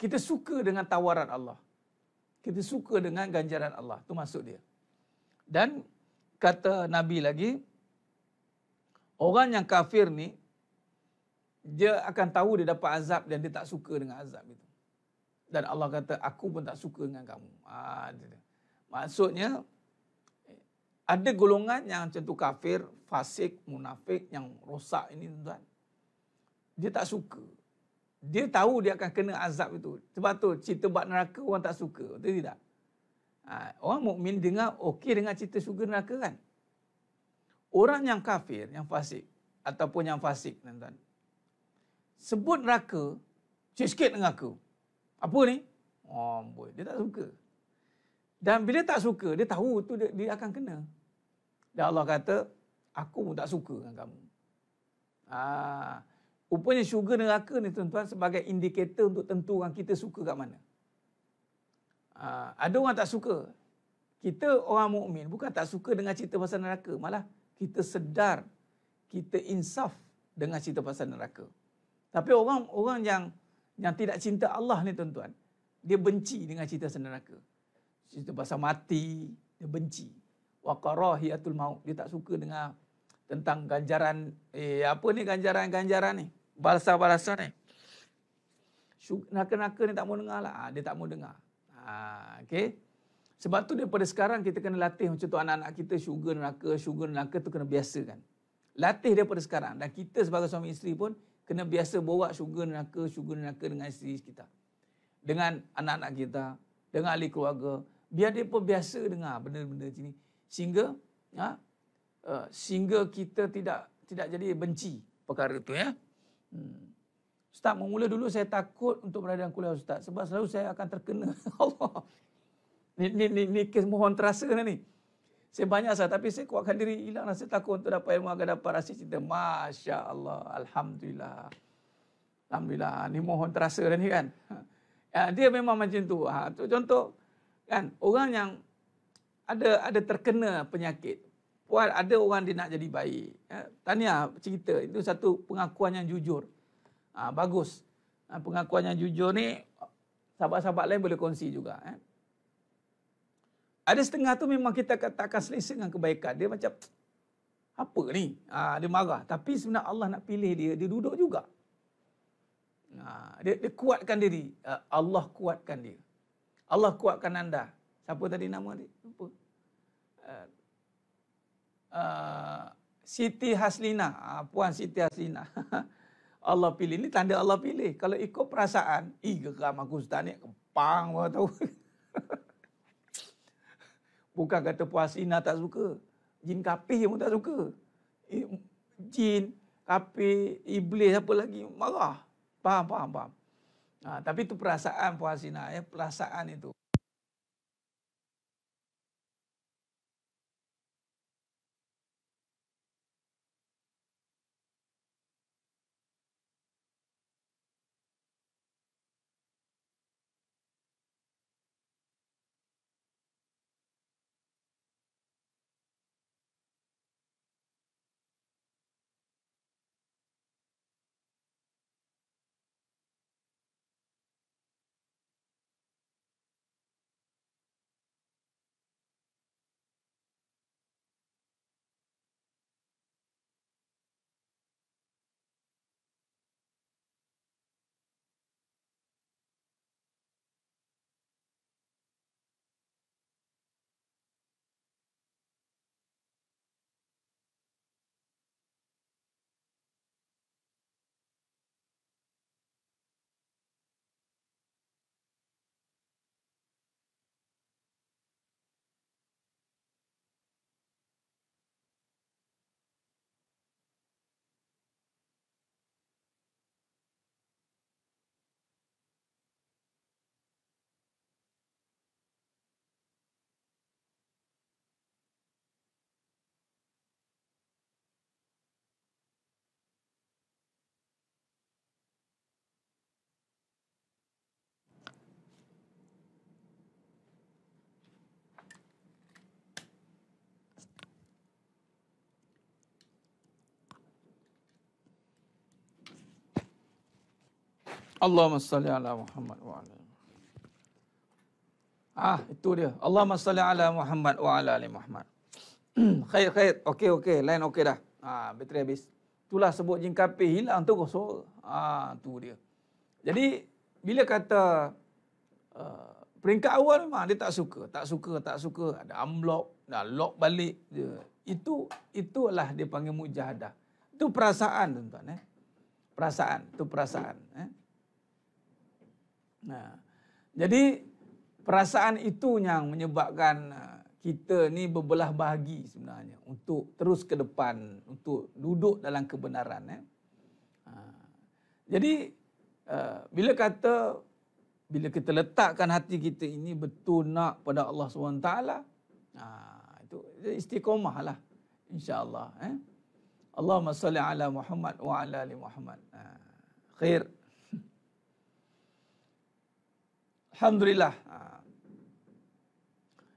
Kita suka dengan tawaran Allah. Kita suka dengan ganjaran Allah. Itu maksud dia. Dan kata Nabi lagi, orang yang kafir ni, dia akan tahu dia dapat azab dan dia tak suka dengan azab itu. Dan Allah kata, aku pun tak suka dengan kamu. Maksudnya, ada golongan yang macam tu kafir, fasik, munafik, yang rosak ini tuan-tuan. Dia tak suka. Dia tahu dia akan kena azab itu. Sebab tu cerita bab neraka orang tak suka. Betul tidak? Orang mukmin dengar okey dengan cerita syurga neraka kan? Orang yang kafir, yang fasik ataupun yang fasik tuan-tuan, sebut neraka, sikit neraka. Apa ni? Boy, dia tak suka. Dan bila tak suka, dia tahu tu dia akan kena. Dan Allah kata, aku pun tak suka dengan kamu. Rupanya syurga neraka ni tuan-tuan sebagai indikator untuk tentukan kita suka kat mana. Ada orang tak suka. Kita orang mukmin bukan tak suka dengan cerita pasal neraka, malah kita sedar, kita insaf dengan cerita pasal neraka. Tapi orang yang tidak cinta Allah ni tuan-tuan, dia benci dengan cerita pasal neraka. Cerita pasal mati, dia benci. Wa karahiyatul maut, dia tak suka dengar tentang ganjaran, apa ni ganjaran ni, balasan ni. Neraka-neraka ni tak mau dengar lah, dia tak mau dengar. Okey. Sebab tu daripada sekarang kita kena latih macam tu anak-anak kita, syurga neraka tu kena biasakan. Latih daripada sekarang. Dan kita sebagai suami isteri pun kena biasa bawa syurga neraka dengan isteri kita. Dengan anak-anak kita, dengan ahli keluarga. Biar dia pun biasa dengar benda-benda macam ni. Sehingga kita tidak jadi benci perkara tu ya. Ustaz, mula dulu saya takut untuk berada dalam kuliah Ustaz. Sebab selalu saya akan terkena. Allah. Ni kes mohon terasa ni. Saya banyak sah, tapi saya kuatkan diri, hilang rasa takut untuk dapat ilmu agar dapat rasa cinta. Masya Allah, Alhamdulillah. Alhamdulillah, ni mohon terasa dah ni kan. Dia memang macam tu. Contoh, kan, orang yang ada terkena penyakit. Puan, ada orang dia nak jadi baik. Tahniah cerita, itu satu pengakuan yang jujur. Bagus. Pengakuan yang jujur ni, sahabat-sahabat lain boleh kongsi juga. Ada setengah tu memang kita tak akan selesa dengan kebaikan. Dia macam, apa ni? Dia marah. Tapi sebenarnya Allah nak pilih dia, dia duduk juga. Dia kuatkan diri. Allah kuatkan dia. Allah kuatkan anda. Siapa tadi nama dia? Lupa. Siti Haslina. Puan Siti Haslina. Allah pilih. Ini tanda Allah pilih. Kalau ikut perasaan, geram aku ustaz ni, kepang baru tahu. Bukan kata Puan Haslina tak suka. Jin kapir pun tak suka. Jin, kapir, iblis apa lagi, marah. Faham. Tapi itu perasaan Puan Haslina, perasaan itu. Allahumma salli ala Muhammad wa ala. Itu dia. Allahumma salli ala Muhammad wa ala ali Muhammad. Khair. Okey. Lain okey dah. Bateri habis. Itulah sebut jin kapir hilang tu suara. Tu dia. Jadi bila kata peringkat awal memang dia tak suka. Ada unblock, dah lock balik dia. Itulah dia panggil mujahadah. Itu perasaan tuan-tuan. Perasaan. Jadi perasaan itu yang menyebabkan kita ni berbelah bahagi sebenarnya untuk terus ke depan, untuk duduk dalam kebenaran. Jadi bila kita letakkan hati kita ini betul nak pada Allah SWT, itu istiqomah lah, insya-Allah. Allahumma salli ala Muhammad wa ala ali Muhammad. Khair. Alhamdulillah.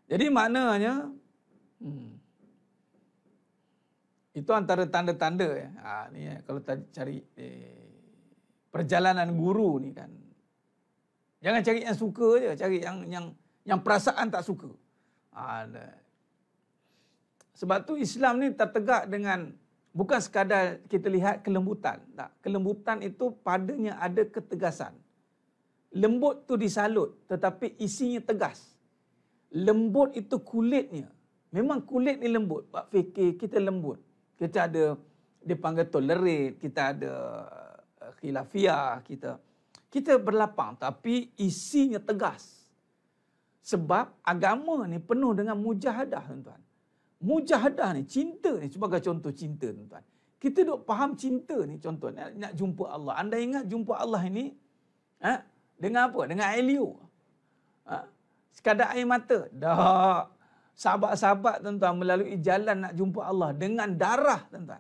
Jadi maknanya itu antara tanda-tanda ni kalau cari perjalanan guru ni kan. Jangan cari yang suka je, cari yang perasaan tak suka. Sebab tu Islam ni tertegak dengan bukan sekadar kita lihat kelembutan. Tak, kelembutan itu padanya ada ketegasan. Lembut tu disalut, tetapi isinya tegas. Lembut itu kulitnya. Memang kulit ni lembut. Buat fikir kita lembut. Kita ada, dia panggil tolerate, kita ada khilafiyah, kita berlapang. Tapi isinya tegas. Sebab agama ni penuh dengan mujahadah, tuan-tuan. Mujahadah ni, cinta ni, sebagai contoh cinta, tuan-tuan. Kita duk faham cinta ni, contoh nak jumpa Allah. Anda ingat jumpa Allah ini, dengan apa? Dengan air liur. Sekadar air mata? Tak. sahabat-sahabat tuan-tuan melalui jalan nak jumpa Allah dengan darah tuan-tuan.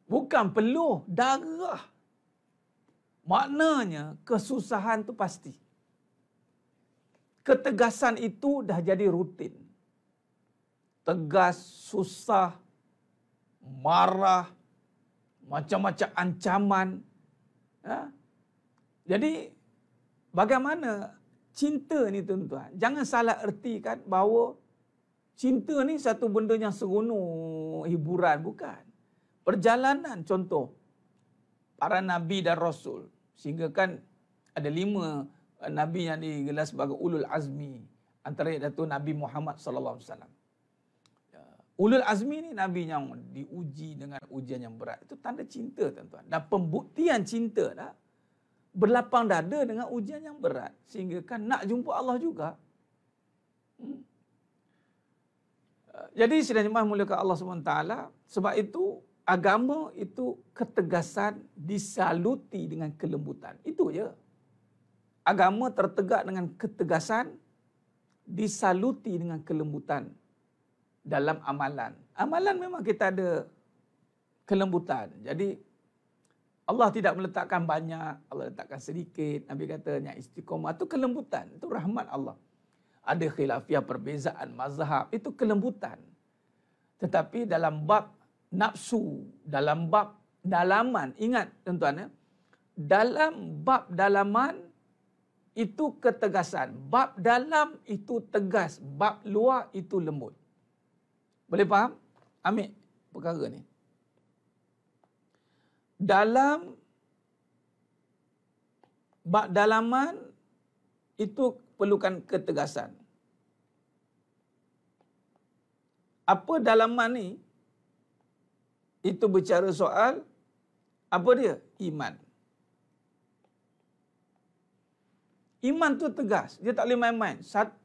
Bukan peluh, darah. Maknanya kesusahan tu pasti. Ketegasan itu dah jadi rutin. Tegas, susah, marah, macam-macam ancaman. Ya? Jadi bagaimana cinta ni tuan-tuan? Jangan salah ertikan bahawa cinta ni satu benda yang seronok, hiburan. Bukan. Perjalanan contoh para nabi dan rasul. Sehingga kan ada 5 nabi yang digelar sebagai ulul azmi. Antara iaitu Nabi Muhammad sallallahu alaihi wasallam. Ulul azmi ni nabi yang diuji dengan ujian yang berat. Itu tanda cinta tuan-tuan. Dan pembuktian cinta dah berlapang dada dengan ujian yang berat. Sehingga kan nak jumpa Allah juga. Jadi sidang jemaah muliakan Allah SWT. Sebab itu agama itu ketegasan disaluti dengan kelembutan. Itu je. Agama tertegak dengan ketegasan disaluti dengan kelembutan dalam amalan. Amalan memang kita ada kelembutan. Jadi Allah tidak meletakkan banyak, Allah letakkan sedikit. Nabi katanya istiqomah itu kelembutan, itu rahmat Allah. Ada khilafiah perbezaan mazhab, itu kelembutan. Tetapi dalam bab nafsu, dalam bab dalaman, ingat tuan-tuan ya, dalam bab dalaman itu ketegasan, bab dalam itu tegas, bab luar itu lembut. Boleh faham? Ambil perkara ni. Dalam bab dalaman itu perlukan ketegasan. Apa dalaman ni? Itu bicara soal apa dia? Iman. Iman tu tegas. Dia tak boleh main-main. 0.00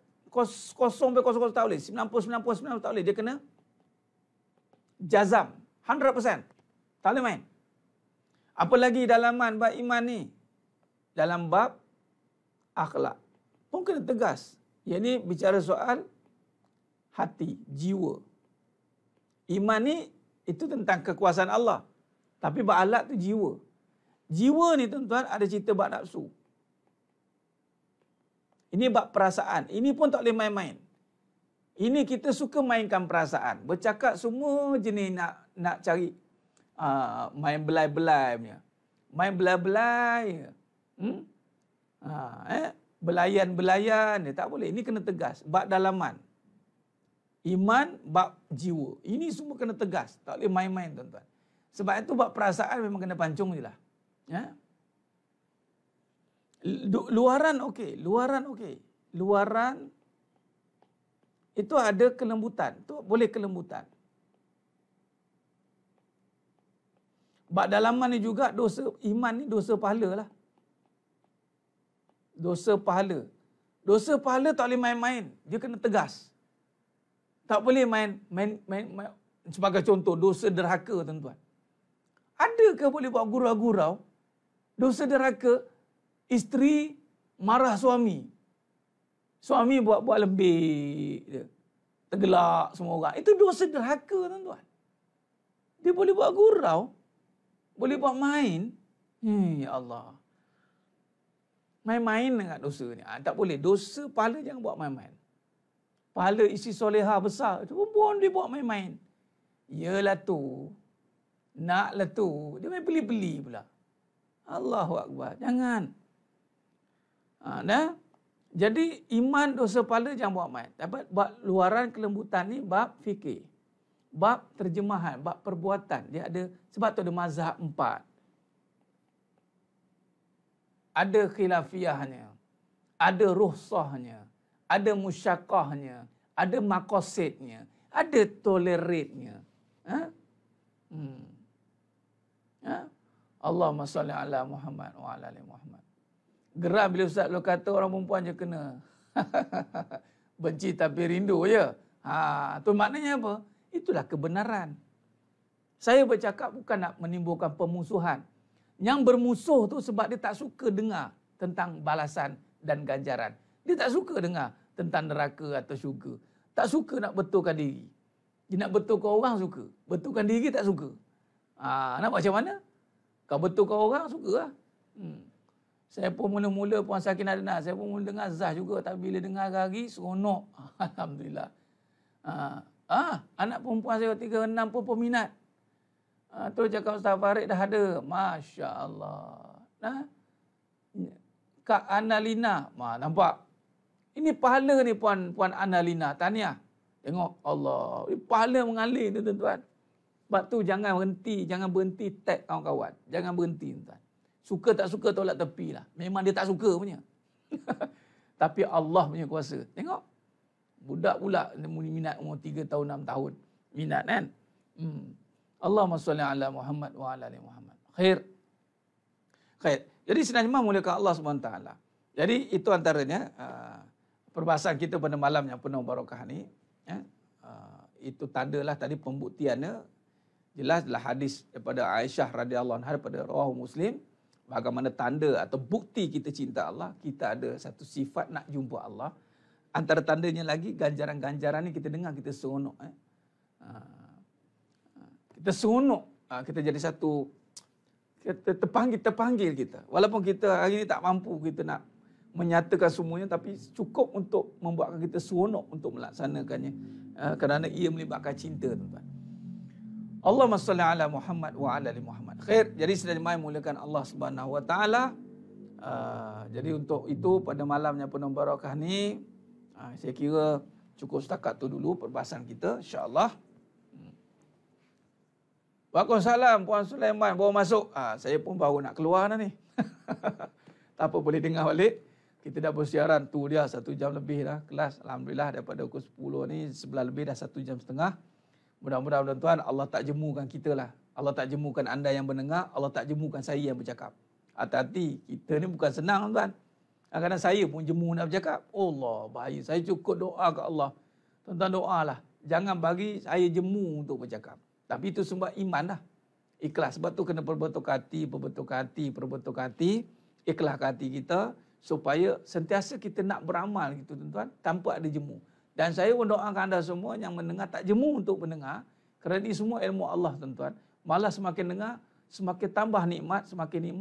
tak boleh. 99% tak boleh. Dia kena jazam. 100%. Tak boleh main. Apa lagi dalaman bab iman ni? Dalam bab akhlak. Pun kena tegas. Yang ni bicara soal hati, jiwa. Iman ni itu tentang kekuasaan Allah. Tapi bab akhlak tu jiwa. Jiwa ni tuan-tuan ada cerita bab nafsu. Ini bab perasaan. Ini pun tak boleh main-main. Ini kita suka mainkan perasaan. Bercakap semua jenis nak cari main belai-belai punya. Main belai-belai. Belayan-belayan. Tak boleh. Ini kena tegas. Bab dalaman. Iman, bab jiwa. Ini semua kena tegas. Tak boleh main-main tuan-tuan. Sebab itu bab perasaan memang kena pancung je lah. Ya? Luaran okey. Luaran okey. Luaran itu ada kelembutan. Itu boleh kelembutan. Bab dalaman ni juga dosa iman ni dosa pahala lah. Dosa pahala. Dosa pahala tak boleh main-main. Dia kena tegas. Tak boleh main sebagai contoh dosa derhaka tuan-tuan. Adakah boleh buat gurau-gurau? Dosa derhaka, isteri marah suami. Suami buat lembik je. Tergelak semua orang. Itu dosa derhaka tuan-tuan. Dia boleh buat gurau. Boleh buat main. Ya Allah. Main-main dengan dosa ni. Tak boleh. Dosa pahala jangan buat main-main. Pahala isi soleha besar. Itu pun dia buat main-main. Yalah tu. Naklah tu. Dia main beli-beli pula. Allahu Akbar. Jangan. Jadi iman dosa pahala jangan buat main. Dapat bab luaran kelembutan ni bab fikir. Bab terjemahan, bab perbuatan. Dia ada, sebab tu ada mazhab 4. Ada khilafiahnya. Ada ruhsahnya. Ada musyakahnya. Ada maqasidnya. Ada toleratnya. Allahumma salli ala Muhammad wa ala ali Muhammad. Geram bila Ustaz lo kata orang perempuan je kena. Benci tapi rindu je. Tu maknanya apa? Itulah kebenaran. Saya bercakap bukan nak menimbulkan permusuhan. Yang bermusuh tu sebab dia tak suka dengar tentang balasan dan ganjaran. Dia tak suka dengar tentang neraka atau syurga. Tak suka nak betulkan diri. Dia nak betulkan orang suka. Betulkan diri tak suka. Nak macam mana? Kau betulkan orang suka lah. Saya pun mula-mula Puan Sakinah dengar. Saya pun mula dengar Zah juga. Tapi bila dengar hari, seronok. Alhamdulillah. Anak perempuan saya 36 pun peminat. Terus cakap Ustaz Farid dah ada. Masya Allah. Kak Annalina. Nampak? Ini pahala ni Puan Annalina. Tahniah. Tengok Allah. Ini pahala mengalir tu tuan-tuan. Sebab tu jangan berhenti tag kawan-kawan. Jangan berhenti tuan. Suka tak suka tolak tepi lah. Memang dia tak suka punya. Tapi Allah punya kuasa. Tengok. Budak pula minat umur 3 tahun, 6 tahun. Minat kan? Allahumma salli ala Muhammad wa ala ali Muhammad. Khair. Jadi sebenarnya mulakan Allah SWT. Jadi itu antaranya perbahasan kita pada malam yang penuh barakah ni. Itu tandalah tadi pembuktiannya. Jelaslah hadis daripada Aisyah radhiyallahu anha daripada rawahu Muslim. Bagaimana tanda atau bukti kita cinta Allah, kita ada satu sifat nak jumpa Allah. Antara tandanya lagi, ganjaran-ganjaran ni kita dengar, kita seronok. Kita seronok. Kita jadi satu, kita terpanggil kita. Walaupun kita hari ini tak mampu, kita nak menyatakan semuanya, tapi cukup untuk membuatkan kita seronok untuk melaksanakannya. Kerana ia melibatkan cinta, tuan-tuan. Allahumma salli ala Muhammad wa ala ali Muhammad. Khair. Jadi sedang mulakan Allah Subhanahu wa taala. Jadi untuk itu pada malamnya penuh barakah ni, saya kira cukup setakat tu dulu perbahasan kita, insya-Allah. Waalaikumsalam Puan Sulaiman, baru masuk. Saya pun baru nak keluar dah ni. Tak apa, boleh dengar balik. Kita dah bersiaran tu dia 1 jam lebih dah kelas. Alhamdulillah daripada pukul 10 ni 11 lebih dah 1 jam setengah. Mudah-mudahan tuan-tuan Allah tak jemukan kita lah. Allah tak jemukan anda yang mendengar, Allah tak jemukan saya yang bercakap. Hati-hati, kita ni bukan senang tuan. Kadang-kadang saya pun jemu nak bercakap. Allah, bahaya. Saya cukup doa ke Allah. Tuan-tuan doalah. Jangan bagi saya jemu untuk bercakap. Tapi itu sebab iman dah. Ikhlas. Sebab tu kena perbetulkan hati. Ikhlaskan hati kita. Supaya sentiasa kita nak beramal gitu tuan-tuan. Tanpa ada jemu. Dan saya mendoakan anda semua yang mendengar tak jemu untuk mendengar. Kerana ini semua ilmu Allah tuan-tuan. Malah semakin dengar, semakin tambah nikmat, semakin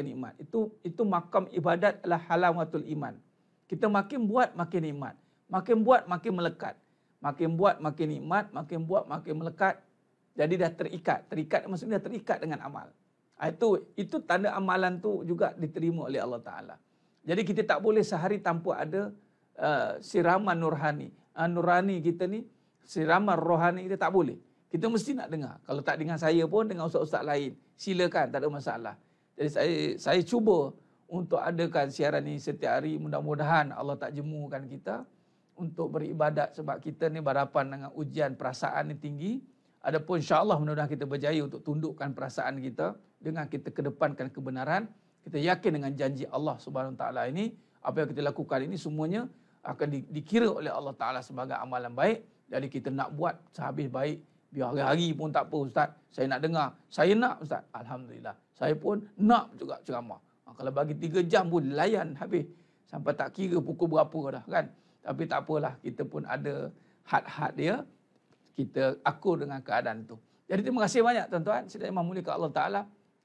nikmat. Itu makam ibadat adalah halamatul iman. Kita makin buat makin nikmat. Makin buat makin melekat. Makin buat makin nikmat, makin buat makin melekat. Jadi dah terikat. Terikat maksudnya dah terikat dengan amal. Itu tanda amalan tu juga diterima oleh Allah Ta'ala. Jadi kita tak boleh sehari tanpa ada siraman nurhani. Nurani kita ni, siraman rohani kita tak boleh. Kita mesti nak dengar. Kalau tak dengan saya pun, dengan ustaz-ustaz lain. Silakan, tak ada masalah. Jadi saya cuba untuk adakan siaran ni setiap hari. Mudah-mudahan Allah tak jemukan kita untuk beribadat. Sebab kita ni berhadapan dengan ujian perasaan ni tinggi. Adapun insya-Allah mudah-mudahan kita berjaya untuk tundukkan perasaan kita. Dengan kita kedepankan kebenaran. Kita yakin dengan janji Allah Subhanahu Wa Taala ini. Apa yang kita lakukan ini semuanya akan dikira oleh Allah Ta'ala sebagai amalan baik. Jadi kita nak buat sehabis baik. Biar hari-hari pun tak apa Ustaz. Saya nak dengar. Saya nak Ustaz. Alhamdulillah. Saya pun nak juga ceramah. Kalau bagi 3 jam pun layan habis. Sampai tak kira pukul berapa dah kan. Tapi tak apalah. Kita pun ada had-had dia. Kita akur dengan keadaan itu. Jadi terima kasih banyak tuan-tuan. Sedang memuliakan Allah Ta'ala.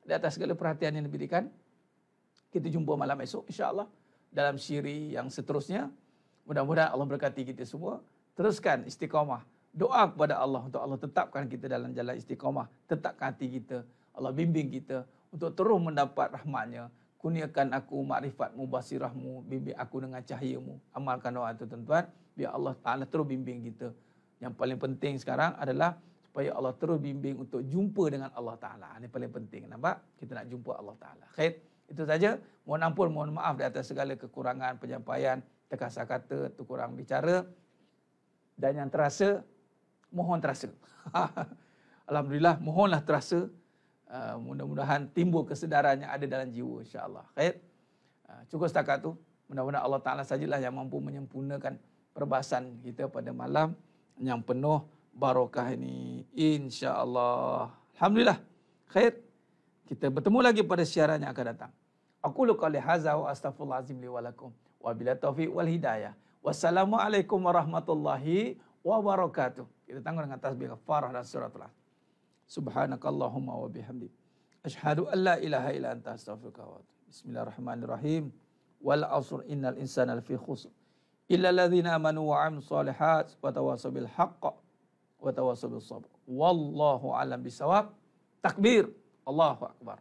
Di atas segala perhatian yang diberikan. Kita jumpa malam esok insya-Allah. Dalam siri yang seterusnya. Mudah-mudahan Allah berkati kita semua. Teruskan istiqamah. Doa kepada Allah untuk Allah tetapkan kita dalam jalan istiqamah. Tetapkan hati kita. Allah bimbing kita untuk terus mendapat rahmat-Nya. Kurniakan aku makrifat-Mu, basirah-Mu. Bimbing aku dengan cahaya-Mu. Amalkan doa itu tuan-tuan. Biar Allah Ta'ala terus bimbing kita. Yang paling penting sekarang adalah supaya Allah terus bimbing untuk jumpa dengan Allah Ta'ala. Ini paling penting. Nampak? Kita nak jumpa Allah Ta'ala. Khair. Itu saja. Mohon ampun, mohon maaf di atas segala kekurangan penyampaian. Terkasar kata, terkurang bicara. Dan yang terasa, mohon terasa. Alhamdulillah, mohonlah terasa. Mudah-mudahan timbul kesedaran yang ada dalam jiwa, insya-Allah. Khair. Cukup setakat tu. Mudah-mudahan Allah Ta'ala sajalah yang mampu menyempurnakan perbahasan kita pada malam yang penuh barakah ini, insya-Allah. Alhamdulillah. Khair. Kita bertemu lagi pada siaran yang akan datang. Aqulu qali hadza wa astaghfirullahalazim li wa lakum. Wa bila taufiq wal hidayah. Wassalamualaikum warahmatullahi wabarakatuh. Kita tanggung dengan tasbih kafarah dan suratul Asr. Subhanakallahumma wa bihamdik. Asyhadu an la ilaha illa anta astaghfiruka wa atubu. Bismillahirrahmanirrahim. Wal 'asr innal insana lafi khusr. Illa alladzina amanu wa 'amilus shalihat wa tawassaw bil haqq wa tawassaw bis sabr. Wallahu a'lam bisawab. Takbir. Allahu akbar.